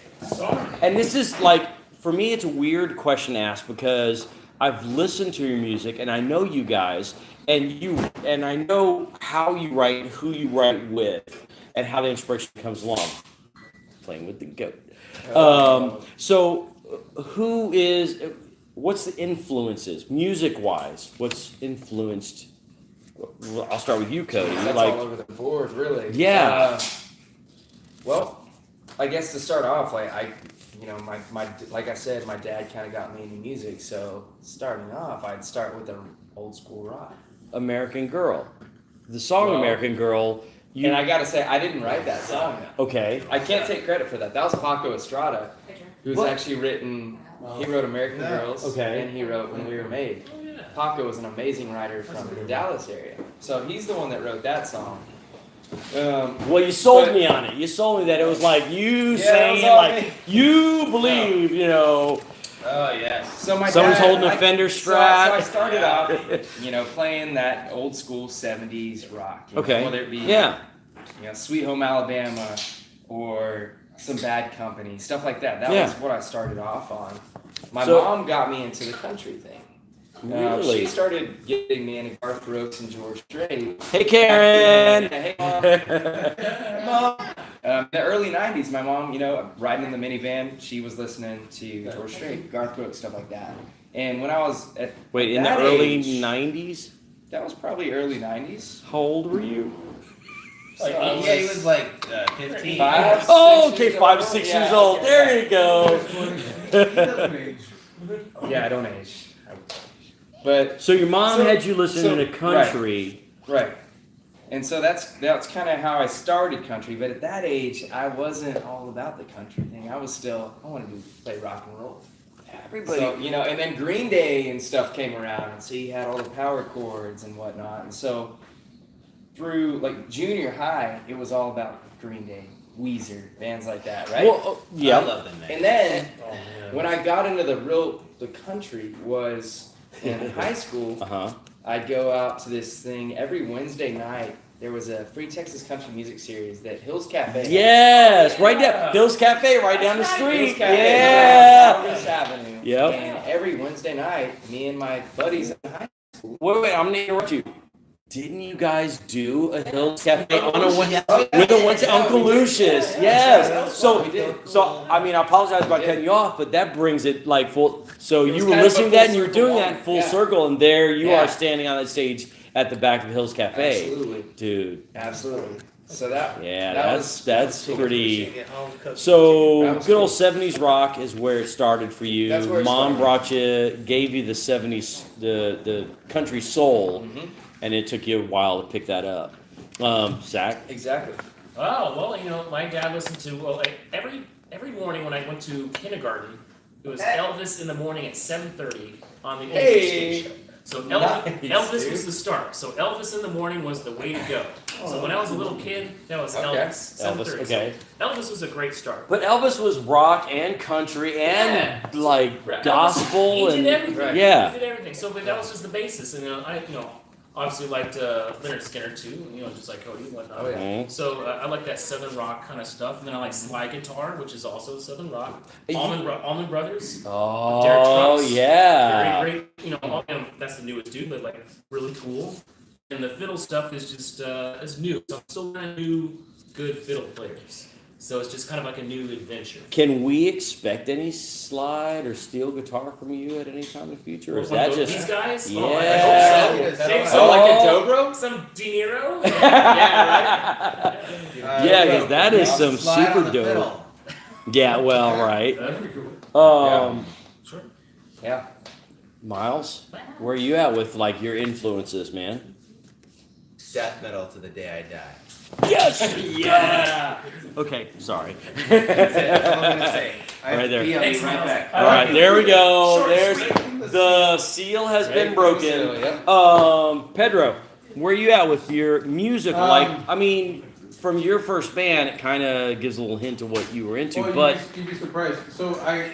and this is like for me, it's a weird question to ask because I've listened to your music and I know you guys, and I know how you write, who you write with, and how the inspiration comes along. Playing with the goat. So what's the influences music-wise? What's influenced? Well, I'll start with you, Cody. That's Like, all over the board, really. Yeah. Well, I guess to start off, like my like I said, my dad kind of got me into music. So starting off, I'd start with an old school rock. American Girl, the song Well, American Girl. You And I gotta say, I didn't write that song. okay? I can't take credit for that. That was Paco Estrada, who's What? actually written. He wrote American Yeah. Girls, Okay. and he wrote When We Were Made. Paco was an amazing writer from the Dallas area, so he's the one that wrote that song. Well, you sold me on it. You sold me that it was like you Yeah, it saying was all like me. you believe, you know. Oh, yes. So my Someone's dad, holding a Fender Strat. So I started off, playing that old school '70s rock. Okay. Whether it be Yeah. Sweet Home Alabama or some Bad Company, stuff like that. That Yeah. was what I started off on. My So- mom got me into the country thing. Really? She started getting me into Garth Brooks and George Strait. Hey, Karen. Hey, Mom. In the early '90s, my mom, riding in the minivan, she was listening to George Strait, Garth Brooks, stuff like that. And when I was at Wait, in the that early age, '90s, that was probably early '90s. how old were you? So Like, I Yeah, he was like 15. 5, Oh, 6 okay, years 5 to old. 6 Yeah, years old. okay, There you go. He doesn't age. Yeah, I don't age. But So your mom So- had you listening to country. right. And so that's kind of how I started country. But at that age, I wasn't all about the country thing. I wanted to play rock and roll. Everybody. So, and then Green Day and stuff came around, and so you had all the power chords and whatnot. And so through like junior high, it was all about Green Day, Weezer, bands like that, right? Well, yeah. I love them, man. And then Oh, man. when I got into the country was in high school. Uh-huh. I'd go out to this thing every Wednesday night. There was a free Texas country music series that Hills Cafe had. Yes, right down Bill's Cafe, right down the Hills street. Cafe, Yeah. Congress Avenue. Yep. And every Wednesday night, me and my buddies in high Wait, I'm gonna interrupt you. Didn't you guys do a Hills Cafe on a Wednesday with a Wednesday? Uncle Lucius, yes. We did. So I mean, I apologize about cutting you off, but that brings it like full. So It was you were kind of a listening to full that, and you were circle doing moment. that full Yeah. circle, and there you Yeah. are standing on that stage at the back of Hills Cafe, Absolutely. dude. Absolutely. So that Yeah, that that's was pretty. Get home, cook. So That was good old cool. '70s rock is where it started for you. That's where it Mom started. brought you, gave you the '70s, the country soul, Mhm. and it took you a while to pick that up. Zach. Exactly. Oh, well, my dad listened to, every morning when I went to kindergarten, it was Elvis in the morning at 7:30 on the English Hey. station. So Nice, Elvis dude. was the start. So Elvis in the morning was the way to go. So when I was a little kid, that was Okay. Elvis, Elvis, 7:30. okay. So Elvis was a great start. But Elvis was rock and country and like gospel He and did everything. Right. yeah. He did everything. So but that was just the basis. And I obviously liked Leonard Skinner too, just like Cody and whatnot. Oh yeah. Mhm. So I like that Southern rock kind of stuff, and then I like slide guitar, which is also Southern rock. Almond Brothers, Derek Oh Trucks. yeah. very great. That's the newest dude, but like really cool. And the fiddle stuff is just is new. So I'm still learning new good fiddle players. So it's just kind of like a new adventure. Can we expect any slide or steel guitar from you at any time in the future, or is that These just guys? Yeah. Oh, I hope so. Maybe So like a Oh. dobro? some De Niro. Yeah, yeah, because that is some Slide on super the dope. fiddle. Yeah, well, right. That'd be cool. Sure. Yeah. Miles, where are you at with like your influences, man? Death metal to the day I die. Yes, yeah. Okay, sorry. That's all I'm gonna say. Right there. I'll be Thanks, right Miles. back. All right, there we go. Short, There's sweet. the seal has been broken. Yep. Pedro, where are you at with your music? Um, I mean, from your first band, it kind of gives a little hint of what you were into, Well, but you'd be surprised. So I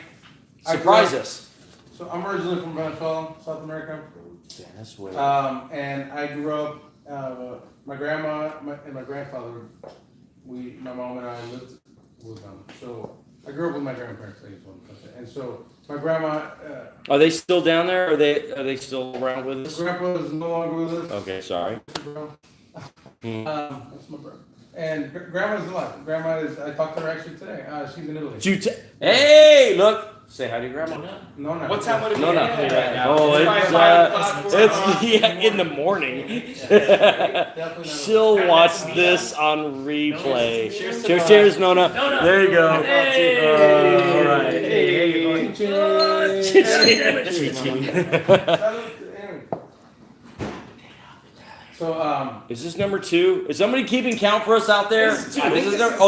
surprise us. So I'm originally from Venezuela, South America. Yeah, that's weird. And I grew up. My grandma and my grandfather. My mom and I lived with them. So I grew up with my grandparents. I guess one can say. And so my grandma. Are they still down there? Are they still around with us? Grandpa is no longer with us. Okay, sorry. That's my brother. And grandma's alive. Grandma is. I talked to her actually today. She's in Italy. Hey, look. Say hi to your grandma. No, no. What time would it be No, no. right now? Oh, It's it's in the morning. Definitely not. She'll watch this on replay. Cheers to Cheers, Nona. cheers, Nona. Nona. There you go. Hey. All right. Hey, So Is this number 2? Is somebody keeping count for us out there? This is 2.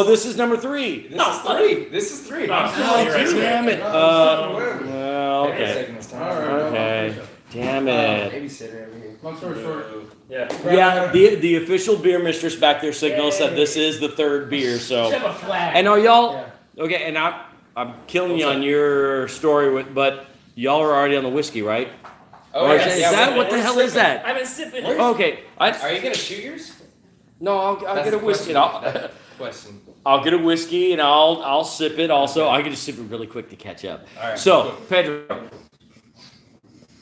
This is number 3. This is three. This is three. I'm telling you right here. Damn it. Well, It's okay. taking this time. All right. Okay. Damn it. Babysitter over here. long story short. Yeah. Yeah, the official beer mistress back there signals that this is the 3rd beer. Should So, have a flag. and are y'all Yeah. okay? And I'm killing you on your story, but y'all are already on the whiskey, right? Oh, Or yeah, is yeah, that we're- what the we're hell is sipping. that? I've been sipping. Okay, Are you gonna shoot yours? no, I'll That's get a the whiskey. question. And That's the question. I'll get a whiskey and I'll sip it. Also, I can just sip it really quick to catch up. All right. So, Pedro,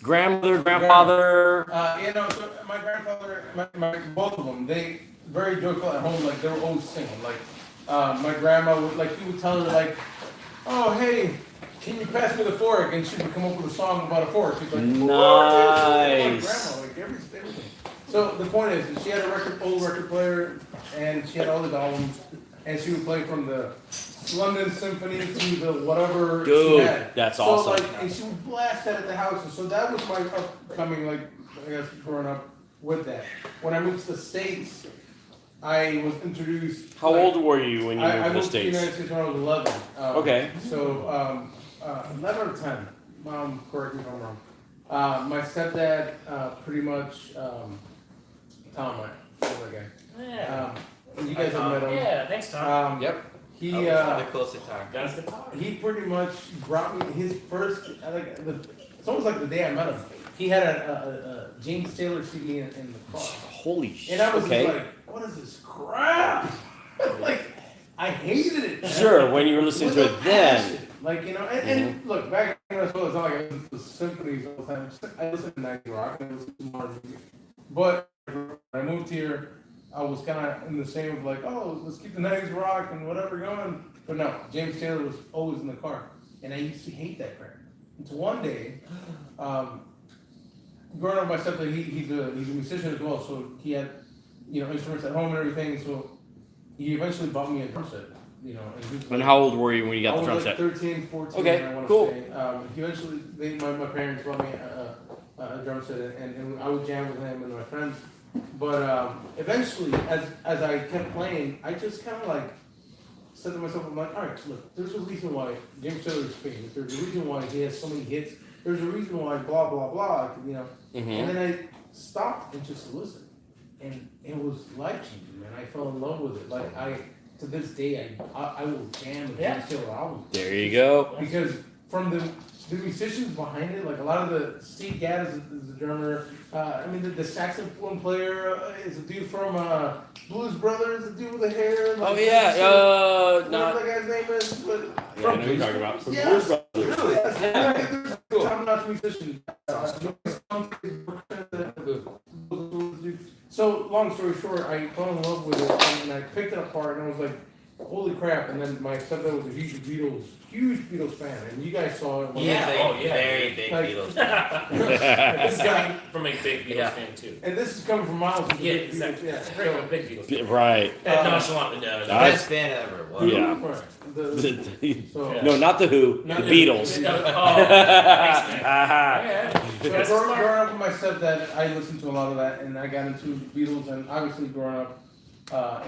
grandmother, grandfather. So my grandfather, my both of them, they very joyful at home. Like they were always singing. Like my grandma would he would tell her like, "Oh hey, can you pass me the fork?" And she would come up with a song about a fork. She's like, Nice. grandma, like everything. So the point is, she had old record player, and she had all the albums, and she would play from the London Symphony to the whatever she Dude, had. that's So awesome. like, and she would blast that at the house, and so that was my upcoming, like, I guess, growing up with that. When I moved to the States, I was introduced. How like, old were you when you I moved to the moved to the States? United States when I was 11. Okay. So, 11 or 10. Mom, correct me if I'm wrong. My stepdad, pretty much, Tom, that guy. Yeah. You guys have met him. Yeah, thanks, Tom. Yep. He, The closest time. Got his guitar. he pretty much brought me his first, it's almost like the day I met him. He had a James Taylor CD in the car. Holy shit. And I was Okay. just like, what is this crap? Like, I hated it. man. Sure, when you were listening to With it a then. passion. Like, you know, and look, back in high school, it's not like I listened to symphonies all the time. I listened to 90s rock and I listened to modern music. But when I moved here, I was kind of in the same of like, oh, let's keep the 90s rock and whatever going. But no, James Taylor was always in the car. And I used to hate that crap. Until one day, growing up, my stepdad, he's a musician as well. So he had, you know, instruments at home and everything. So he eventually bought me a drum set. You know, and he was And how old were you when you got the I drum was like set? 13, 14, Okay, I want to cool. say. He eventually, my parents bought me a drum set, and I would jam with him and my friends. But eventually, as I kept playing, I just kind of like said to myself, I'm like, all right, look, there's a reason why James Taylor is famous. There's a reason why he has so many hits. There's a reason why blah, blah, blah, you know. Mm-hmm. And then I stopped and just listened. And it was life-changing, man. I fell in love with it. Like, to this day, I will jam a James Taylor album. There you go. Because from the musicians behind it, like a lot of the Steve Gadd is the drummer. I mean, the saxophone player is a dude from Blues Brothers, the dude with the hair. Oh Like, yeah, whatever not. that guy's name is, but Yeah, I know who you're talking about. From Yeah. Blues Brothers. yes, top-notch musician. So, long story short, I fell in love with it, and I picked it apart, and I was like, holy crap. And then my stepdad was a huge Beatles fan, and you guys saw it. Very big Like- Beatles. This guy from a big Beatles Yeah. fan too. And this is coming from Miles. who's a Yeah, big exactly. Beatles- It's great with a big Beatles fan. Right. And nonchalant, no. The Nice. best band ever. What? Yeah. Right. So, No, not the Who. Not The the- Beatles. Oh, thanks, man. Aha. Yeah. So That's growing smart. up with my stepdad, I listened to a lot of that, and I got into Beatles, and obviously growing up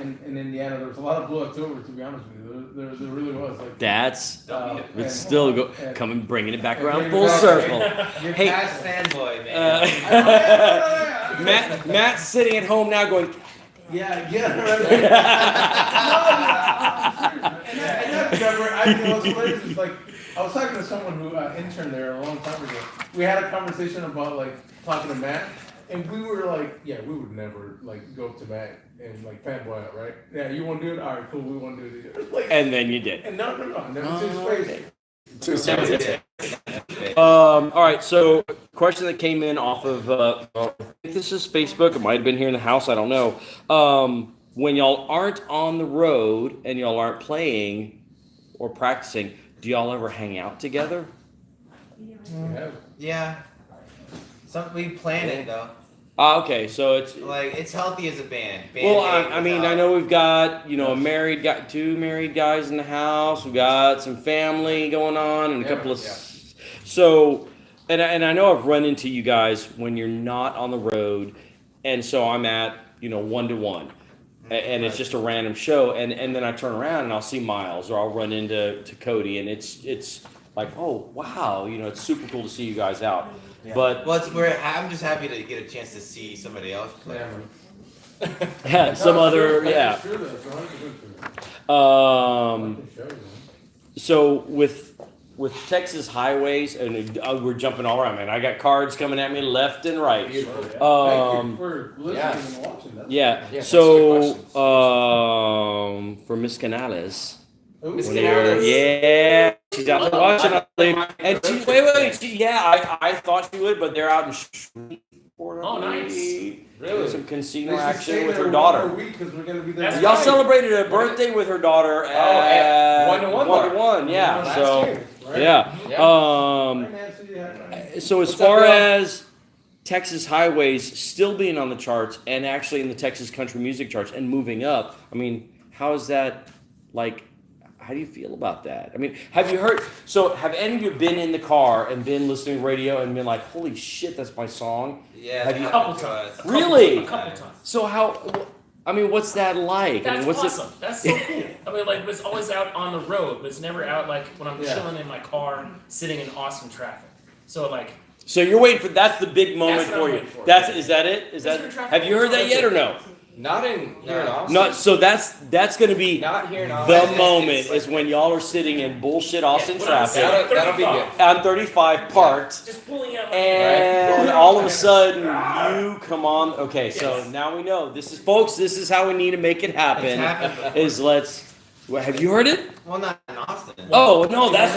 in Indiana, there was a lot of Blue October, to be honest with you. There really was. Like, That's and- it's still and- coming, bringing it back and around bringing full it back, circle. You're Hey, Past fanboy, man. Matt's sitting at home now going, Yeah, right. And that's never, you know, what's hilarious is like, I was talking to someone who interned there a long time ago. We had a conversation about like talking to Matt, and we were like, yeah, we would never like go up to Matt and like fanboy out, right? Yeah, you want to do it? All right, cool, we want to do it. Like, and then you did. and no, never to his face. All right, so question that came in off of, I think this is Facebook. It might have been here in the house. I don't know. When y'all aren't on the road and y'all aren't playing or practicing, do y'all ever hang out together? Yeah. Yeah. We plan it though. Okay, so it's Like it's healthy as a band. well. I mean, I know we've got two married guys in the house. We've got some family going on, and a couple of so. And I know I've run into you guys when you're not on the road, and so I'm at 1-to-1, and it's just a random show, and then I turn around and I'll see Miles, or I'll run into Cody, and it's like, oh wow, it's super cool to see you guys out. Yeah. But I'm just happy to get a chance to see somebody else play. some other That's true, that's 100% true. I can show you, man. So with Texas highways, and we're jumping all around, man. I got cards coming at me left and right. Thank you for listening yeah. and watching. That's Yeah. Yeah, So thanks for for Miss Canales, Ooh. Miss when Canales. yeah, she's out there watching, I believe. And she wait, I thought she would, but they're out in Shreveport. Oh, nice. Really? Some casino They should action stay with there her 1 daughter. more week 'cause we're gonna be there. That's Y'all right. celebrated a birthday with her daughter at 1-to-1 1-to-1, yeah. Last So year, right? yeah. Hi, Nancy. Hi. So as What's up, far girl? as Texas highways still being on the charts and actually in the Texas country music charts and moving up, I mean, how is that like? how do you feel about that? I mean, have you heard? So, have any of you been in the car and been listening to radio and been like, "Holy shit, that's my song"? Yeah, Have you- couple times. times. Really? A couple times. So I mean, what's that like? I That's mean, what's awesome. That's so cool. I mean, like, it's always out on the road, but it's never out like when I'm Yeah. chilling in my car, sitting in Austin traffic. So like, So you're waiting for that's the big moment That's what for I'm you. waiting for. Is that it? Is That's that your traffic have you heard that control. yet or no? Not in here in Austin. No. So that's gonna be Not here in Austin. the moment is when y'all are sitting in bullshit Austin when I'm traffic sitting- That'll be good. on 35 parked. just pulling out my And all of a sudden, you come on. Okay, so now we know. This is, folks. This is how we need to make it It's happen. happened before. Is have you heard it? Well, not in Austin. Oh no, that's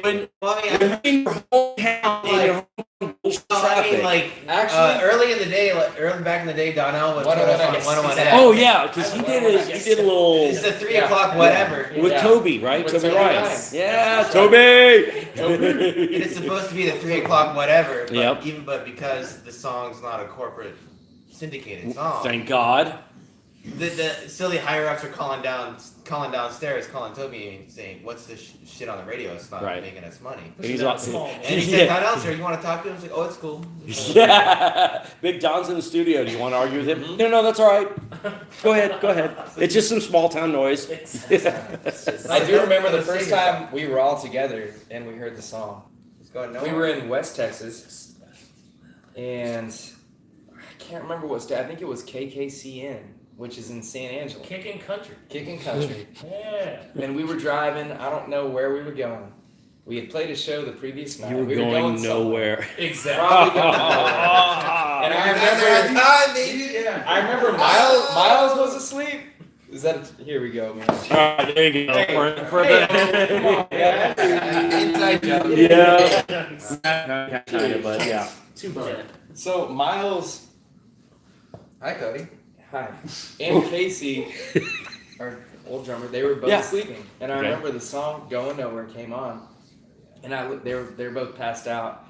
when Well, I mean, you're in your hometown in your home bullshit I mean, traffic. like Actually- early in the day, early back in the day, Donnell would put us on 101X. 101X. Oh yeah, because he did a little It's the 3 o'clock whatever. with Yeah. Toby, right? With Toby Toby Ryan. Ryan. Yeah, Toby. It's supposed to be the 3 o'clock whatever, but Yep. but because the song's not a corporate syndicated song, Thank God. the silly higher ups are calling downstairs, calling Toby and saying, "What's this shit on the radio? It's not Right. making us money." He's Not awesome. small. And he said, "Donnell, sir, you want to talk to him?" I was like, "Oh, it's cool." Yeah. Big Don's in the studio. Do you want to argue with him? No, that's all right. Go ahead. It's just some small town noise. I do remember the first time we were all together and we heard the song. It's going We nowhere. were in West Texas, and I can't remember what state. I think it was KKCN, which is in San Angelo, Kicking country. Kicking Country. Yeah. And we were driving. I don't know where we were going. We had played a show the previous night. You were we going somewhere. nowhere. Exactly. Probably going nowhere. And I remember, time, baby. Yeah. I remember Miles was asleep. Is that? Here we go, man. All right, there you go. For the, Inside joke. yeah. Kind of, but yeah. Too bad. So Miles, Hi, Cody. hi, and Casey, our old drummer, they were both Yeah. sleeping, and I Okay. remember the song "Going Nowhere" came on, and they were both passed out.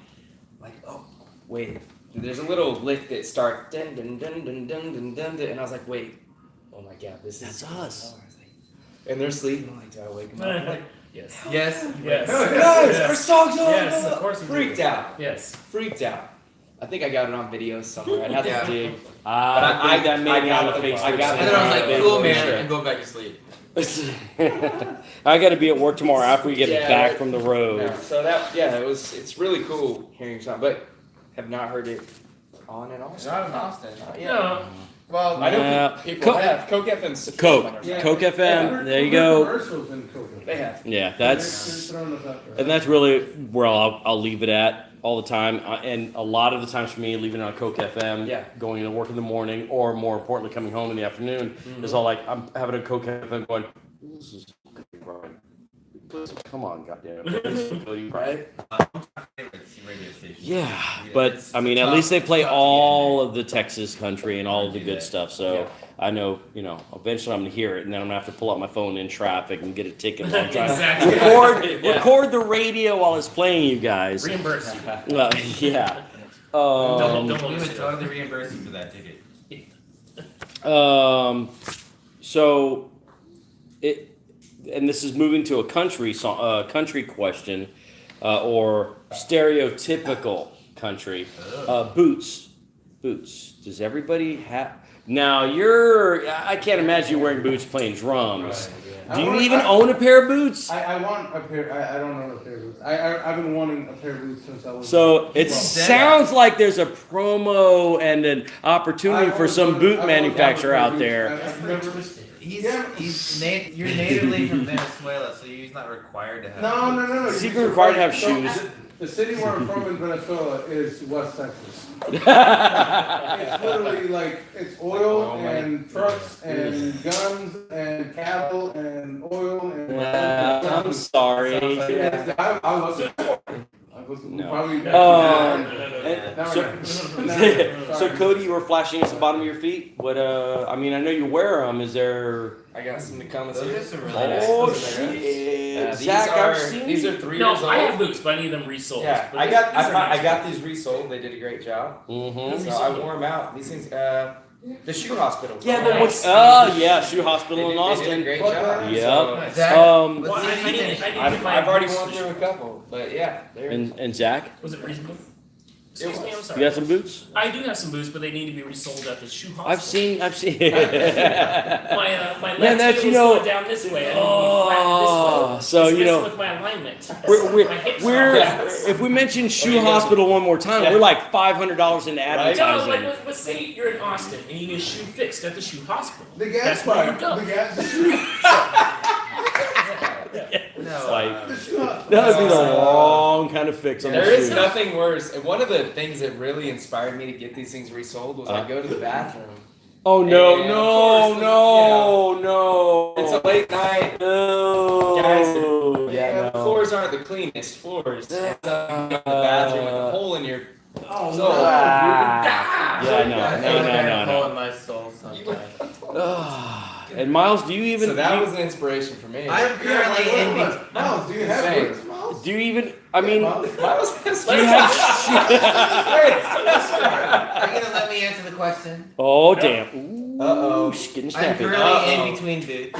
Like, oh, wait, there's a little lick that starts dun dun dun dun dun dun dun, dun and I was like, wait, oh my god, this is That's us. I was like, and they're sleeping. I'm like, do I wake them up? I'm like, Yes. Yes. Yes. guys, our Yes. song's on. Yes, of course we do. Freaked out. Yes. Freaked out. I think I got it on video somewhere. I'd have Yeah. to dig. I think that made me got on the it. Facebook. I got it. And then I was like, Facebook "Cool, man," share. and go back to sleep. I got to be at work tomorrow after we get Yeah. back from the road. Yeah, so it's really cool hearing your song, but have not heard it on and off. Not in Austin. No. Well, I know Uh, people Coke- have. Coke FM's Coke. Yeah. Coke FM. There you go. Commercials in Coke. They have. Yeah, They're that's throwing us out there. and that's really where I'll leave it at all the time. And a lot of the times for me, leaving it on Coke FM, Yeah. going to work in the morning, or more importantly, coming home in the afternoon, is all like I'm having a Coke FM going. This is Cody Bryan. Come on, goddamn. This is Cody Bryan. radio station. Yeah, but I mean, at least they play all of the Texas country and all of the good stuff. So I know, eventually I'm gonna hear it, and then I'm gonna have to pull out my phone in traffic and get a ticket while I'm trying to Exactly. record the radio while it's playing, you guys. Reimburse you. Yeah. Don't We look would stupid. totally reimburse you for that ticket. So and this is moving to a country song, country question, or stereotypical country. Boots. Does everybody have? Now I can't imagine you wearing boots playing drums. Do you even own a pair of boots? I want a pair. I don't own a pair of boots. I've been wanting a pair of boots since I was. So it 12. sounds like there's a promo and an opportunity for some boot manufacturer out there. I've never- You're natively from Venezuela, so he's not required to have. No. Is he required to have So, shoes? The city where I'm from in Venezuela is West Texas. It's literally like it's oil and trucks and guns and cattle and oil and. I'm sorry. I love it. I was No. probably. So Cody, you were flashing us the bottom of your feet. What? I mean, I know you wear them. Is there? I got some to come. Those are some really nice. Oh Those are nice. shit! These Zach, I've are seen these are 3 No, years old. I have boots, but I need them resold. Yeah, But these are nice I got these resold. They did a great job. Mm-hmm. So I wore them out. These things, The shoe hospital. Yeah, but what's? Oh, yeah, Shoe Hospital in They did a Austin. great job. Yep. Zach, Um, what Well, season I you need finished? to I've already gone through a couple, but yeah. and Zach, Was it reasonable? Excuse me, I'm sorry. you got some boots? I do have some boots, but they need to be resold at the shoe hospital. I've seen. My Man, left that's, heel you is know- going down this way. I need to be flat this way. So, It's you know- messing with my alignment. We're, My hips we're are- if we mention Shoe Hospital one more time, we're like $500 in No, advertising. like let's say you're in Austin and you need a shoe fixed at the shoe hospital. The gas That's where you pipe, go. the gas, No, like- the shoe hospital. That would be the wrong kind of fix on the There is shoe. nothing worse. And one of the things that really inspired me to get these things resold was I go to the bathroom. Oh no, And of no, course, no, no. It's a late night. No. Guys, Yeah, the no. floors aren't the cleanest floors. You end up in the bathroom with a hole in your Oh, So- no. Ah. Yeah, no. Hole in my soul sometimes. And Miles, do you even? So that was an inspiration for me. I'm currently in between. Miles, do you have Insane. boots, Miles? do you even? I mean, Miles? Miles has do you have? Are you gonna let me answer the question? Oh damn! Ooh, Uh-oh. getting I'm snappy. currently in between boots.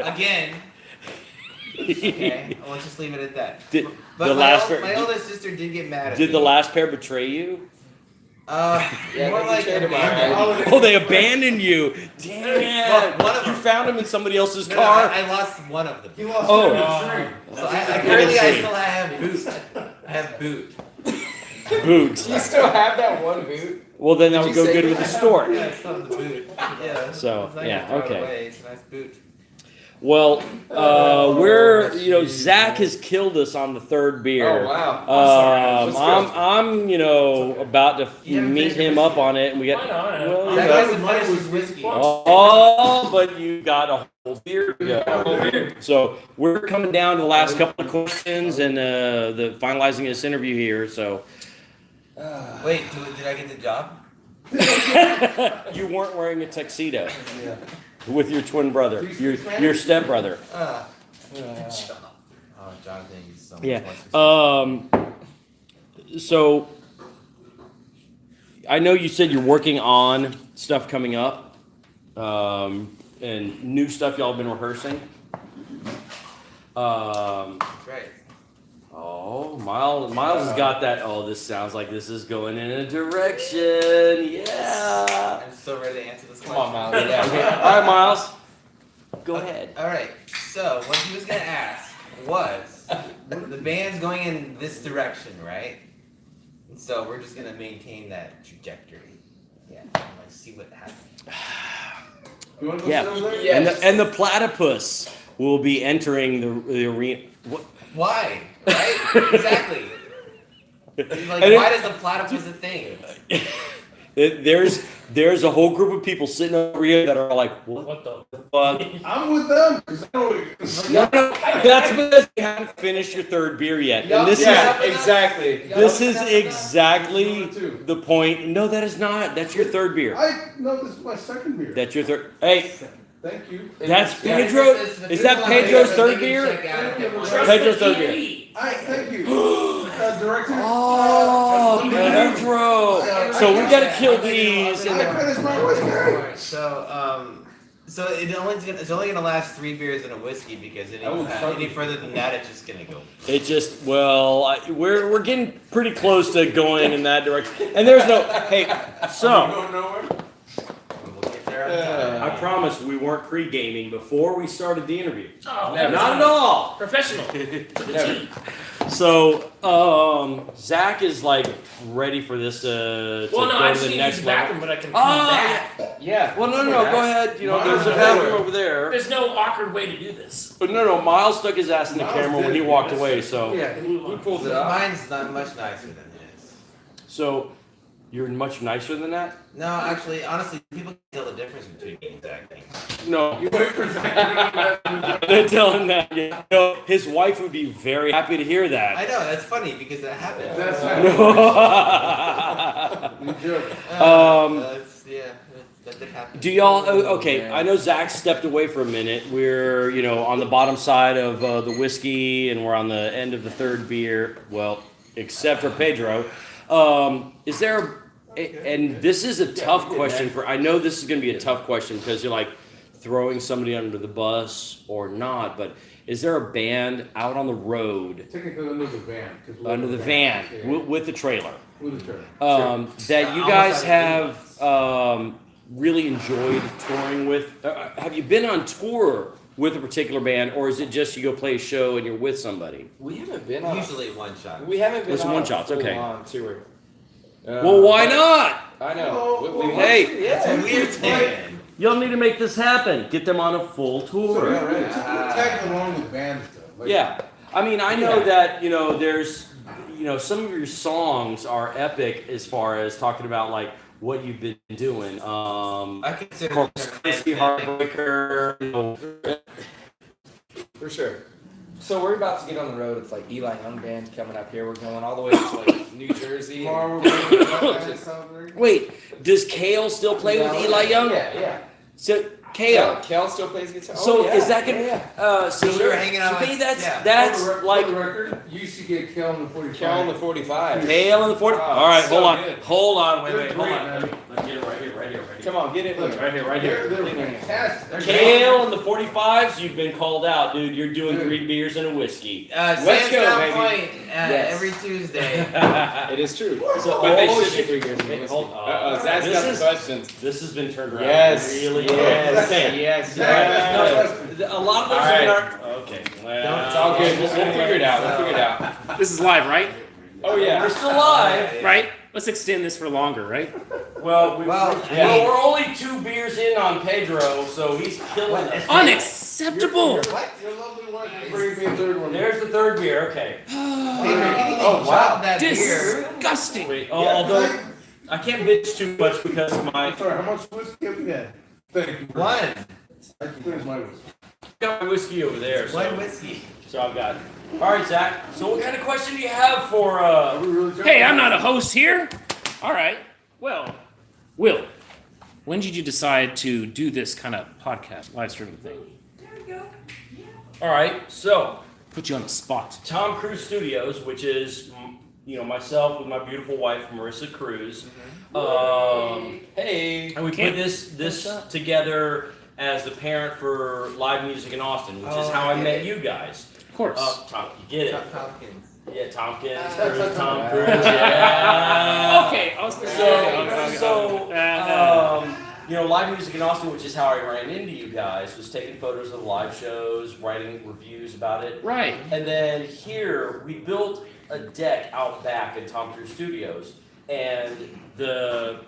Again. Okay, I'll just leave it at that. Did But the my, last ol- pair? my older sister did get mad at Did me. the last pair betray you? Yeah, More they like betrayed him, abandoned. Oh, they abandoned you. Damn! Well, one of You them. found them in somebody else's No, car. I lost one of them. He lost Oh. him in the tree. So I Let me currently I see. still have boot. I have boot. Boots. Do you still have that one boot? Well, then that Did would you go say good you with the have- store. Yeah, I still have the boot. Yeah. So, It's not yeah, gonna throw it okay. away. It's a nice boot. Well, we're Zach has killed us on the third beer. Oh wow. Um, Let's go. I'm about to You haven't meet finished him your up on it, and we got. Why not? Well, That you guy know. was finished his whiskey. Oh, but you got a whole beer to go. So we're coming down to the last couple of questions and the finalizing this interview here. So Wait, did I get the job? you weren't wearing a tuxedo with your twin brother, your stepbrother. Oh, Jonathan, you so much Yeah. more successful. So I know you said you're working on stuff coming up, and new stuff y'all have been rehearsing. That's right. Oh, Miles has got that. Oh, this sounds like this is going in a direction. Yeah. I'm so ready to answer this question. Come on, Miles. Yeah. Okay. All right, Miles. Go ahead. All right. So what he was gonna ask was, the band's going in this direction, right? And so we're just gonna maintain that trajectory. Yeah. And like see what happens. You want to go Yeah. sit over there? Yes. And the platypus will be entering the arena. What? Why? Right? Exactly. Like, And why does the platypus a thing? There's a whole group of people sitting over here that are like, what What the? the fuck? I'm with them. 'Cause I don't- No, that's because you haven't finished your third beer yet. And this Yeah, is exactly. this is exactly Number two. the point. No, that is not. That's your third beer. No, this is my second beer. That's your third. Hey, Thank you. that's Yeah, Pedro. Is that Pedro's third beer? Pedro's third beer. Thank you. Director. Oh, Pedro. So we gotta kill these. I And finished my whiskey. Alright, so it's only gonna last 3 beers and a whiskey because any further than that, it's just gonna go. it just we're getting pretty close to going in that direction. And there's no hey. So. Going nowhere? We'll get there on time. I promise we weren't pre-gaming before we started the interview. Oh, Not at all. Professional. To the T. So, Zach is like ready for this to Well, no, go I to just the need to use next the level. bathroom, but I can come Ah, back. Yeah. Well, no, go ahead. You know, there's a bathroom over there. There's no awkward way to do this. But no, Miles stuck his ass in the Miles camera when did. he walked away. So, Yeah. He pulled it off. Mine's not much nicer than his. so you're much nicer than that. No, actually, honestly, people can tell the difference between me and Zach. No, You wait for Zach. they're telling that. Yeah. No, his wife would be very happy to hear I that. know, that's funny because that happened. That's No. You joke. Yeah, that did happen. Do y'all? Okay, I know Zach stepped away for a minute. We're on the bottom side of the whiskey, and we're on the end of the third beer. Well, except for Pedro. Is there And this is a tough question I know this is going to be a tough question because you're like throwing somebody under the bus or not, but is there a band out on the road? Technically under the van. Under the van, Yeah. with the trailer. With the trailer. That you guys have really enjoyed touring with? Have you been on tour with a particular band, or is it just you go play a show and you're with somebody? We haven't been on. Usually one shot. We haven't been It's on one-shots, okay. full-on tour. Well, why not? I know. Hey, It's a weird thing. y'all need to make this happen. Get them on a full tour. Tag along with bands though. Like, Yeah, I mean, I know that there's, some of your songs are epic as far as talking about like what you've been doing. I consider Corpus Christi, Heartbreaker. For sure. So we're about to get on the road. It's like Eli Young Band coming up here. We're going all the way to like New Jersey. Tomorrow we're going to that. Wait, does Kale still play with Eli Young? Yeah. So Kale. Kale still plays guitar. So yeah, is that gonna? yeah. So we were hanging out to me, like- that's yeah. that's For like the record, you used to get Kel in the 45. Kale in the 45. Kale in the 40. Oh, All right, so hold on, good. hold on, wait, They're hold great, on. man. Let's get it right here, right here. Come on, get it. Right here, right here. They're fantastic. They're Kale in the 45s, you've been called out, dude. You're doing Dude. 3 beers and a whiskey. Let's go, Sandstone baby. Point Yes. every Tuesday. It is true. So, But they oh, should shit. be 3 beers and Wait, whiskey. hold on. Zach's This got the is- questions. This has been turned around. Yes. Really? Yes. Okay. Yes. A lot of those All are in right. our. Okay. Well, It's all good. We'll figure it out. We'll figure it out. This is live, right? Oh yeah. We're still live. Right? Let's extend this for longer, right? Well, yeah. we're only 2 beers in on Pedro, so he's killing it. Unacceptable! Your lovely wife will bring me a third one. There's the 3rd beer. Okay. Oh wow, that beer. Disgusting! Wait. Although I can't bitch too much because my Sorry, how much whiskey have you had? Thank you. One. I can finish my whiskey. got my whiskey over there. One So, whiskey. so I've got. All right, Zach. So what kind of question do you have for? Are we really Hey, I'm not a host here. All right. Well, Will, when did you decide to do this kind of podcast, live streaming thing? All right. So Put you on the spot. Tom Cruise Studios, which is myself with my beautiful wife Marissa Cruz. Hey. And we put this together as the parent for live music in Austin, which is how I met you guys. Of course. Tom, you get it? Tompkins. Yeah, Tompkins, Cruise, Tom Cruise. Yeah. Okay, I was Live music in Austin, which is how I ran into you guys, was taking photos of the live shows, writing reviews about it. Right. And then here, we built a deck out back at Tom Cruise Studios, and the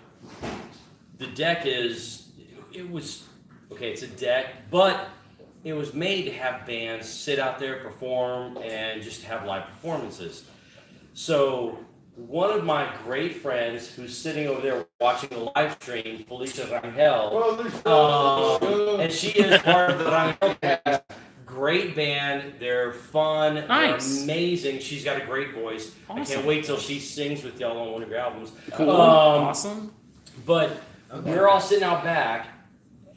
deck it's a deck, but it was made to have bands sit out there, perform, and just have live performances. So one of my great friends who's sitting over there watching the live stream, Felicia Rangel, and she is part of the Rangel cast. Great band, they're fun, Nice. they're amazing. She's got a great voice. I Awesome. can't wait till she sings with y'all on one of your albums. Cool. Awesome. But we're all sitting out back.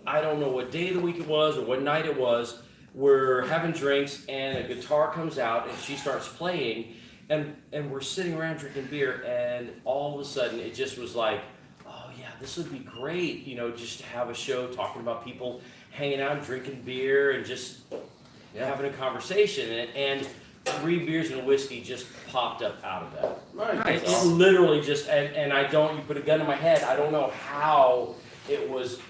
I don't know what day of the week it was or what night it was. We're having drinks and a guitar comes out and she starts playing and we're sitting around drinking beer and all of a sudden it just was like, oh yeah, this would be great, just to have a show talking about people hanging out, drinking beer and just having a conversation and 3 beers and a whiskey just popped up out of that. Nice. It literally just, and you put a gun in my head, I don't know how it was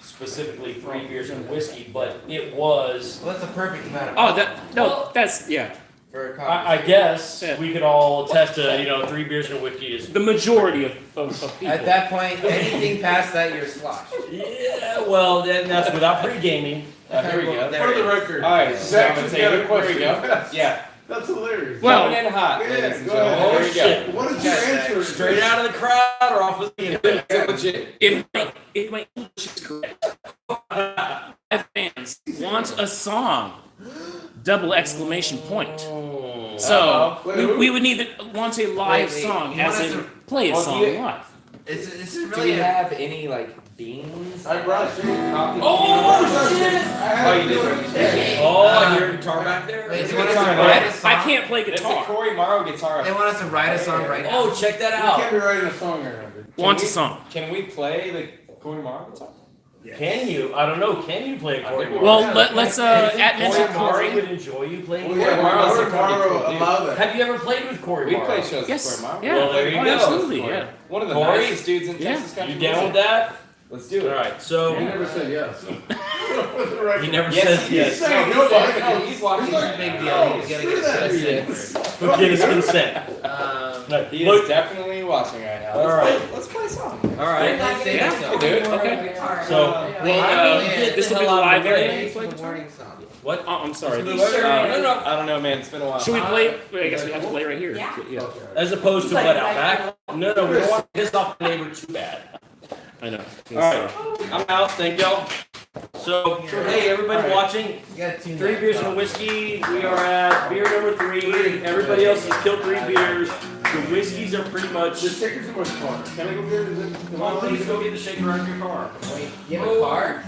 specifically 3 beers and whiskey, but it was, Well, that's a perfect amount of That's, yeah. for a I guess Yeah. we could all attest to, 3 beers and a whiskey is, The majority of people. At that point, anything past that, you're sloshed. yeah, well, then that's without pre-gaming. Here we go. There For it the is. record. All right, Zach so just I'm got gonna a take it. question. Here we go. Yeah. That's hilarious. Well- Coming in hot, Yeah, ladies and go gentlemen. ahead. Oh Here we go. shit, What did you answer? straight out of the crowd or off with the internet? Legit. If my English is correct, my fans want a song. Double exclamation point. So Wait, we would want a live Wait, song, you as want us in to- play a Well, song you- live. It's Do we really have any like beans? I brought you coffee. Oh, shit! Oh, you did. Oh, I hear a guitar back there. Wait, do you want us to write a song? I can't play It's a guitar. Corey Morrow guitar. They want us to write a song right now. Oh, check that You can't out. be writing a song right now, dude. Want a song? Can we play the Corey Morrow guitar? Can you? I don't know. Can you play Corey Morrow? Well, let's at mention Corey Morrow Corey. would enjoy you playing Oh, Corey yeah, Morrow. Corey Morrow, allow that. Have you ever played with Corey We Morrow? play shows Yes. with Corey Morrow. Yeah. Well, there you Oh, go. absolutely. Yeah. One of the Corey? nicest dudes in Yeah. Texas country You down with music. that? Let's do All it. right. So He never said yes. he never Yes, says he yes. did. Saying No, no, he's but- saying- he's watching. It's a big deal. He's gonna get Screw sick. that. But get his consent. Um, He Look- is definitely watching right now. All right. Let's play a song. All right. let's sing Yeah. a song. Dude, okay. So Wait, get this the will be hell out of live the way. area. Play the warning song. What? Oh, I'm sorry. Sure. No. I don't know, man. It's been a while. Should we play? Wait, I guess we have to play right here. Yeah. As opposed to what out back? No, we don't want to piss off the neighbor too bad. I know. All right. I'm out. Thank y'all. So, hey, everybody watching, You gotta tune 3 that beers and a song. whiskey. We are at beer number 3. Everybody else has killed 3 beers. The whiskeys are pretty much. Just take it to my car. Can I go get it? Come on, please go get the shaker out of your car. You have a car?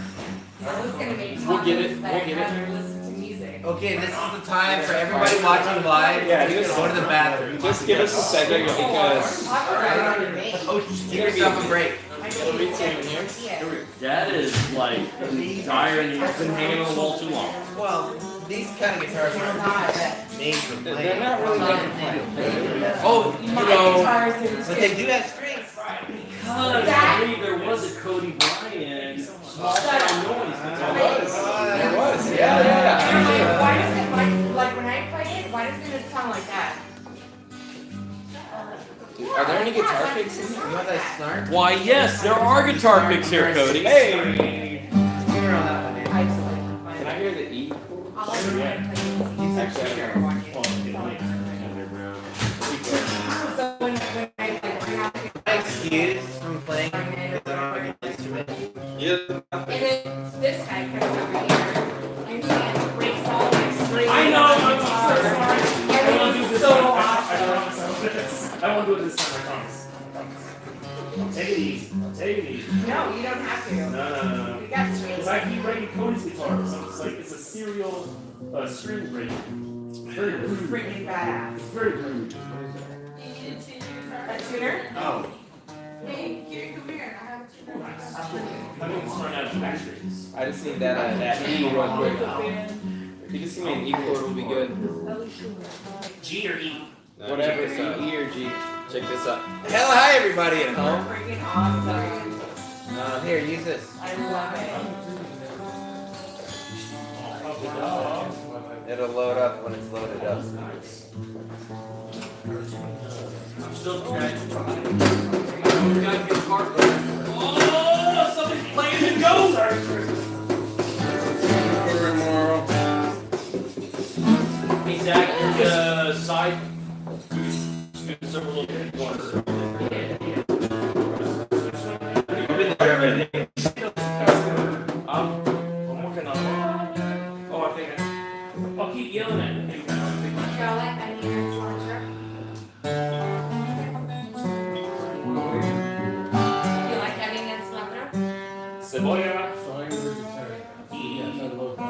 That was gonna make We'll get it, talk we'll get it. I'd rather listen to music. Okay, this is the time for everybody watching live. Yeah, to just- go to the bathroom. Just give us a second because Talk about it. Me. Oh, give yourself a break. it'll be taken here. Yeah. That is like dire need. It's been hanging on the wall too long. Well, these kind of guitars are not made for They're playing. not really making Oh, you know, But they do have strings. I believe there was a Cody Bryan small town noise. There was. Yeah. Why does it like when I play it? Why doesn't it sound like that? Are there any guitar picks in here? You want that snark? Why, yes, there are guitar picks here, Cody. Hey! Finger on that one, dude. I just like to find Can I hear the E? I'll like to play music. So when I like My excuse from playing an instrument. and then this guy comes over here and breaks all my strings. I know, I'm so sorry. And I want to do it's this so time. awesome. I won't do it this time, I promise. Take it easy. Take it easy. No, you don't have to. No. We got strings. Because I keep breaking Cody's guitar, so it's like it's a serial string break. Very rude. Freaking badass. It's very rude. A tuner? Oh. Hey, here, come here. I have a tuner. I mean, it's running out of back strings. I just need that E real quick. If you just give me an E chord, will be good. G or E? Whatever, so E or G. Check this out. Hell, hi everybody at home. Freaking awesome. Here, use this. I love it. It'll load up when it's loaded up. Still okay. We got guitar. Oh, somebody's playing the ghost. Tomorrow. Hey, Zach, there's a side. Several little ones. You've been there already. I'm working on it. Oh, I think I'll keep yelling at you. Y'all like onion cilantro? You like onion cilantro? Cebolla. Song is a guitar. Yes, I love it. Oh,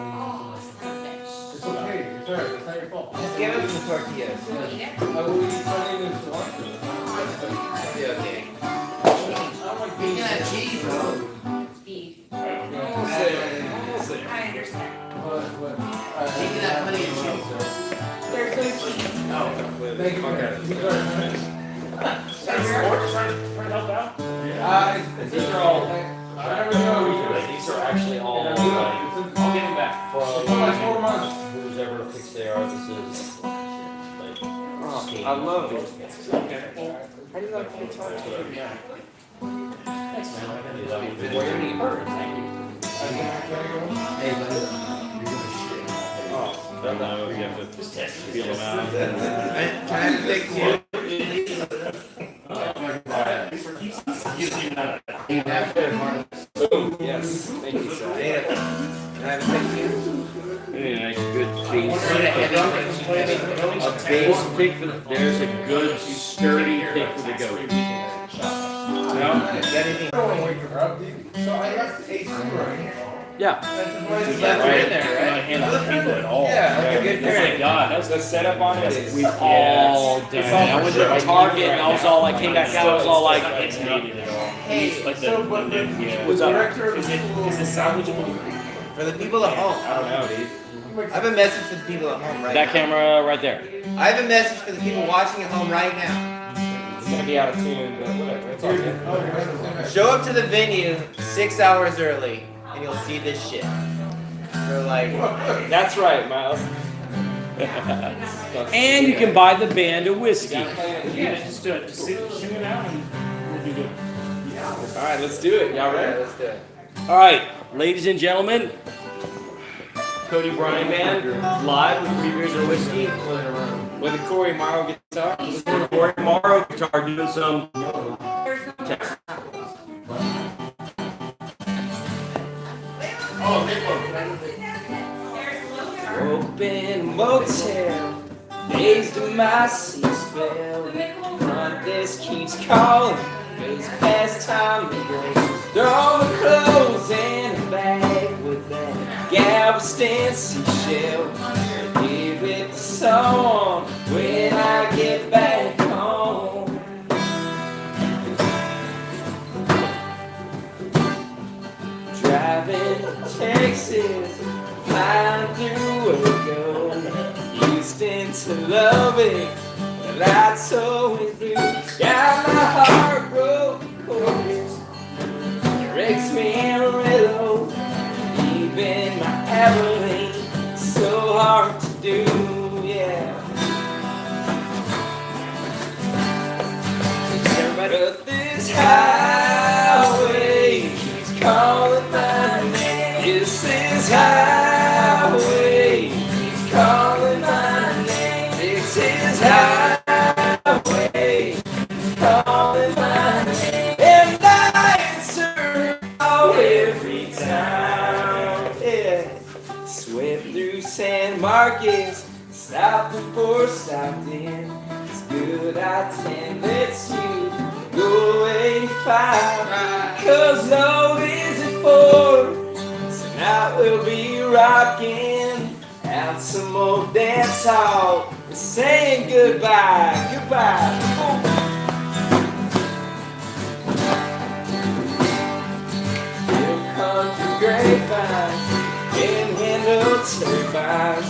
son of a bitch. It's okay. It's alright. It's not your fault. Just give us some tortillas. You eat it? I will eat onion and cilantro. It'll be okay. I don't like beans. You can have cheese, though. It's beef. Almost there. I understand. But, You can have plenty of cheese. They're good cheese. thank you. Trying to help out? these are all. I never know. These are actually all. I'll I'll get them back For from like 4 months. who's ever picks they are. This is like. Oh, I love it. Okay. How do you like the guitar? Thanks, man. Where you need bird? Thank you. Oh, don't know if you have to Just test. feel them out. Can I have a big two? Yes, thank you, sir. Can I have a big two? Really nice, good bass. Put a heavy A bass pick for the. There's a good sturdy pick for the goat. Is that anything? I don't want to wake her up, dude. So I left the AC running. Yeah. That's why I just Yeah, left her right. in there, You're right? not handling the cable at all. Yeah, like a good Thank parent. God. That's The setup on it is We've all done it. I went to Target and I was all like, came back out, I was all like, it's needed at all. Hey, Like So, but the yeah. What's up? director of the Is it school. salvageable? for the people at home. I don't know, dude. I have a message for the people at home right that now. camera right there. I have a message for the people watching at home right now. It's gonna be out of tune, but whatever. It's all good. Oh, you're right. Show up to the venue 6 hours early, and you'll see this shit. They're like, That's right, Miles. And you can buy the band of whiskey. Yeah, just do it. Just sing it out and we'll be good. All right, let's do it. Y'all ready? Let's do it. All right, ladies and gentlemen, Cody Bryan Band live with 3 beers and whiskey. With the Corey Morrow guitar. Corey Morrow guitar doing some. Open motel, dazed in my seat spell. Front desk keeps calling, goes past time to go. Throw the clothes in a bag with that Galveston seashell. Give it to someone when I get back home. Driving to Texas, flying through Waco, Houston to Lubbock, the lights always blue. Got my heart broke, chorus, wrecks me in Amarillo, even my Abilene, so hard to do, yeah. But this highway keeps calling my name. This highway keeps calling my name. This highway keeps calling my name. And I answer call every time. Yeah. Swept through San Marcos, stopping for Stockton. It's good I lets you go 85, 'cause no visit for. So now we'll be rocking out some old dance hall. We're saying goodbye, goodbye. Here comes the grapevines and window turbines.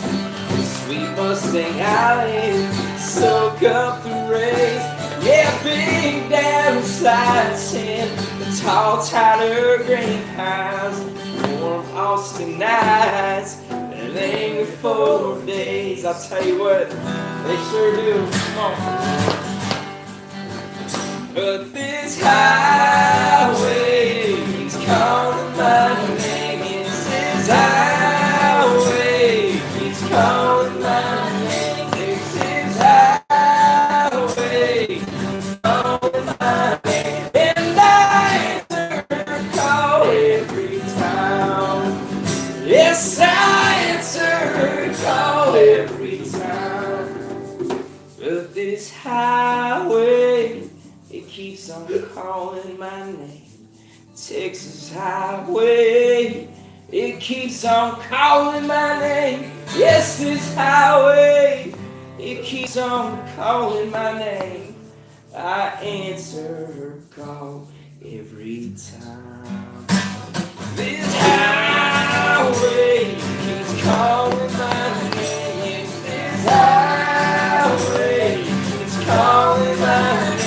Sweet Mustang Alley, soak up the rays. Yeah, big down slides in the tall, tighter green pines. Warm Austin nights, that linger for days. I'll tell you what, they sure do. Come on. But this highway keeps calling my name. Yes, this highway keeps calling my name. This highway keeps calling my name. And I answer call every time. Yes, I answer call every time. But this highway, it keeps on calling my name. Texas highway, it keeps on calling my name. Yes, this highway, it keeps on calling my name. I answer her call every time. This highway keeps calling my name. Yes, this highway keeps calling my name.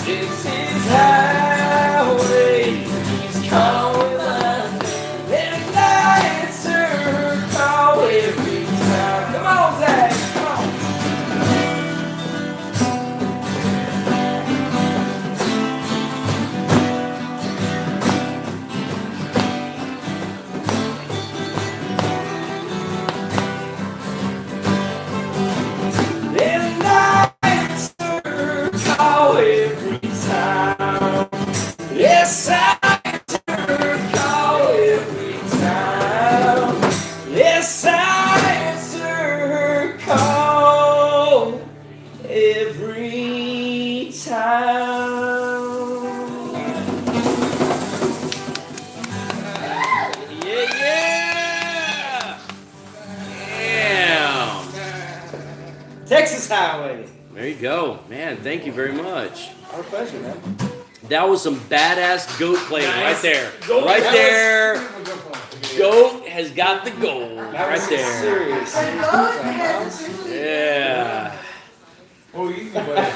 This highway keeps calling my name. And I answer her call every time. Come on, Zach, come on. Texas Highway. There you go, man. Thank you very much. Our pleasure, man. That was some badass goat playing right there. Goat. Right there. Good one. Goat has got the gold That right was there. serious. The goat has officially. Yeah. Oh, easy, buddy. That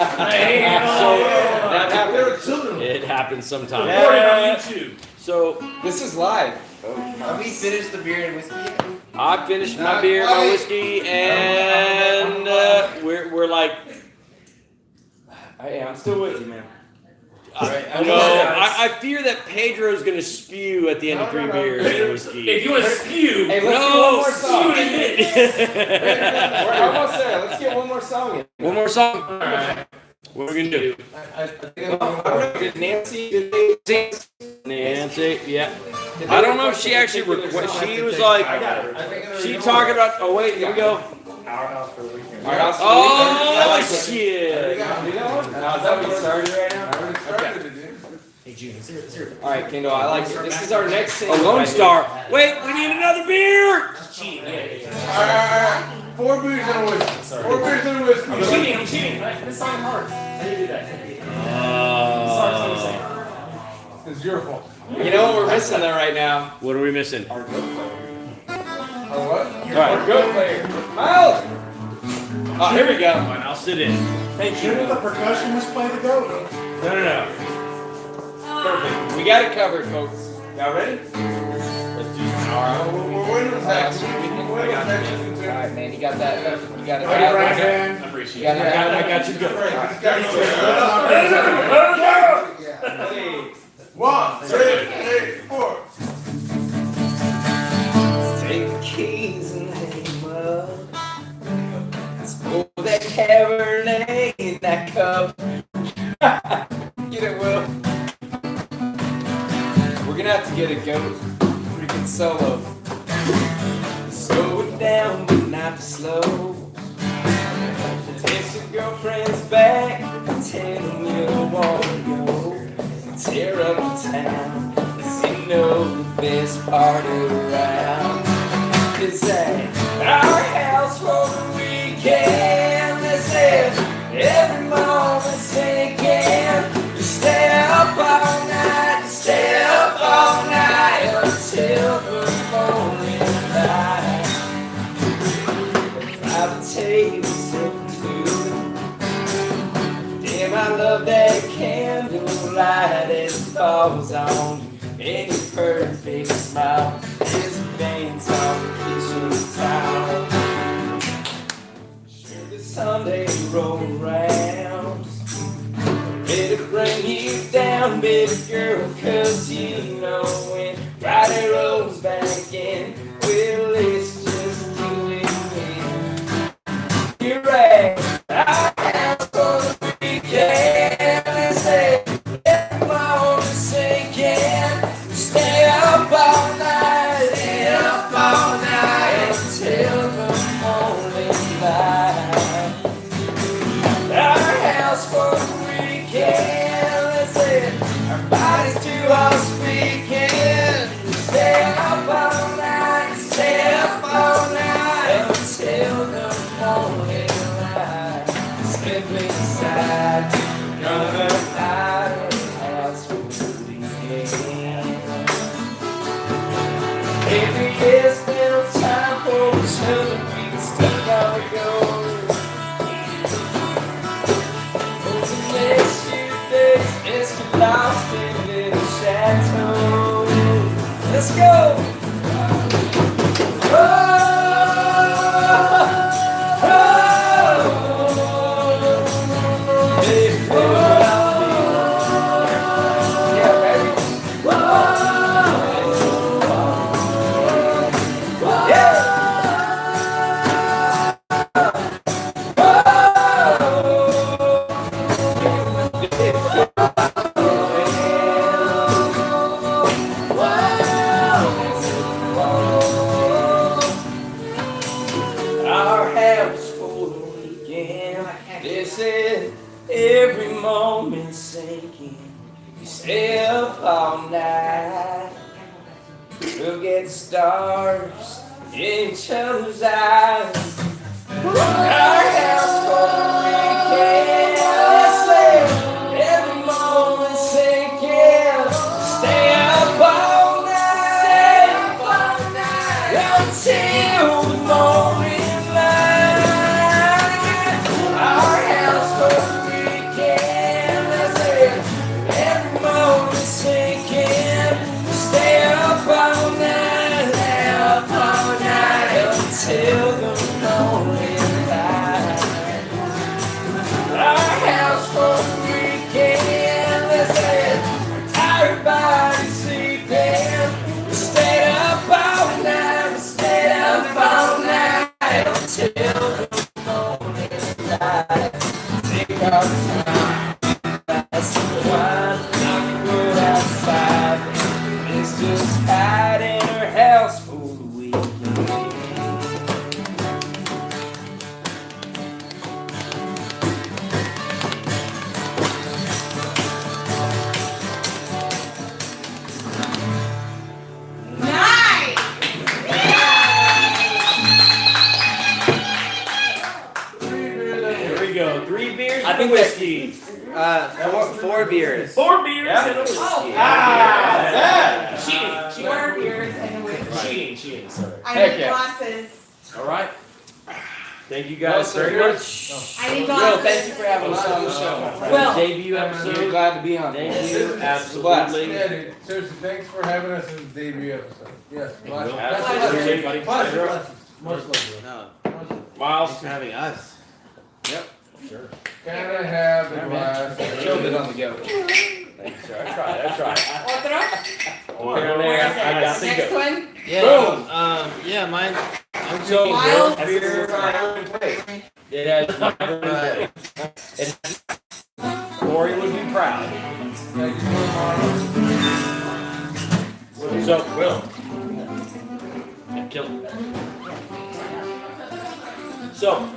happened. They're children. It happens sometimes. Recording on YouTube. So This is live. Have we finished the beer and whiskey? I finished my beer, my whiskey, and we're like, I'm still with you, man. I fear that Pedro's gonna spew at the end of 3 beers and whiskey. If you want to spew, Hey, let's get one more song. We're No. almost there. Let's get one more song in. One more song. What are we gonna do? Did Nancy? Nancy, yeah. I don't know if she actually requested. She was like, she talking about. Oh wait, here we go. Our house for the weekend. Our house. Oh shit! Is that what we started right now? I already started it, dude. Hey, June, is there All right, Kendall, I like it. This is our next single. A Lone right here. Star. Wait, we need another beer. cheating? Yeah. All right. 4 beers and a whiskey. Sorry. 4 beers and a whiskey. I'm cheating. I'm cheating. This song hard. How do you do that? It's your fault. You know what we're missing though right now? What are we missing? Or what? All right. Our goat player. Miles! Oh, here we go. Fine, I'll sit in. Thank Shouldn't you. the percussionist play the goat? No. Perfect. We got it covered, folks. Y'all ready? Let's do this. We're waiting on Zach. We're waiting on Zach. All right, man. You got that. You got it. Cody Bryan You Band. got Appreciate it. I got you good. Hey. 1, 2, 3, 4. Take the keys and hang 'em up. Let's pour that Cabernet in that cup. Get it, Will. We're gonna have to get a goat freaking solo. Slow it down, but not too slow. Take some girlfriends back and tell them you don't wanna go. Tear up the town, 'cause you know the best part around is that our house for the weekend. They said every moment sinking. You stay up all night, you stay up all night until the morning light. Private tables open too. Damn, I love that candlelight as it falls on you. And your perfect smile is a dance on the kitchen towel. Sure, the Sunday roll around. Ready to bring you down, baby girl, 'cause you know when Friday rolls back in, well, let's just do it again. You're right, our house for the weekend. They say, every moment sinking. Stay up all night, until the morning light. Our house for the weekend. They say, our bodies do all speaking. Stay up all night, until the morning light. Slip inside, gonna hide our house for the weekend. Maybe there's no time for each other, we can still gotta go. Over the next few days, let's get lost in a little chateau. Let's go! Our house for the weekend. They said every moment sinking. You stay up all night. Look at the stars in each other's eyes. Our house outside. That's why knock the world outside. It's just hide in her house for the weekend. Nice. Here we go. 3 beers I and think a whiskey. Four beers. 4 beers Yeah. and a whiskey. Ah, Cheating. 4 beers and a whiskey. Cheating, sorry. I Heck need yeah. glasses. All right. Thank you guys Well, very sir. much. I need Will, glasses. thank you for having us on the show, my friend. Will. Debut We're episode. glad to be on. Thank you. Yeah, Absolutely. dude, seriously, thanks for having us in the debut episode. Yes, blessings. Absolutely. Appreciate it, buddy. Blessings, Sure. blessings. Much love, No, bro. Miles. thanks for having us. Can I have the glass? Killed it on the go. Thank you, sir. I tried. Otro? One there. I got the Next go. one? Yeah, yeah, mine. I'm So, Miles. beer, it has never been played. Lori would be proud. Thank you, Marlon. So, Will. Kill it. So,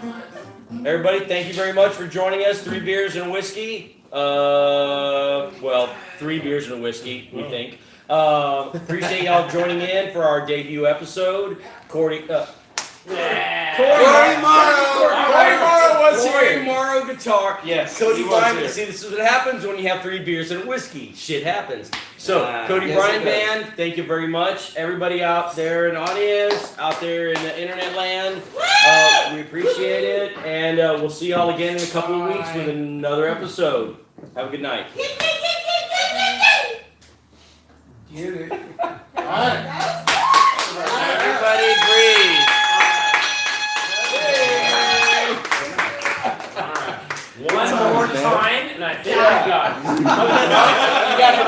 everybody, thank you very much for joining us. 3 beers and a whiskey. Well, 3 beers and a whiskey, we think. Appreciate y'all joining in for our debut episode. Corey Morrow was here. Corey Morrow guitar. Yes. Cody he was Bryan. here. See, this is what happens when you have 3 beers and a whiskey. Shit happens. So, Cody yes, Bryan it does. Band, thank you very much. Everybody out there in the audience, out there in the internet land, we appreciate it. And we'll see y'all again in a couple of weeks with another episode. Have a good night. Get it. All right. Everybody breathe. One more time, and I think I got it. You gotta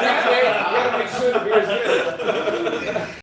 make sure the beer's good.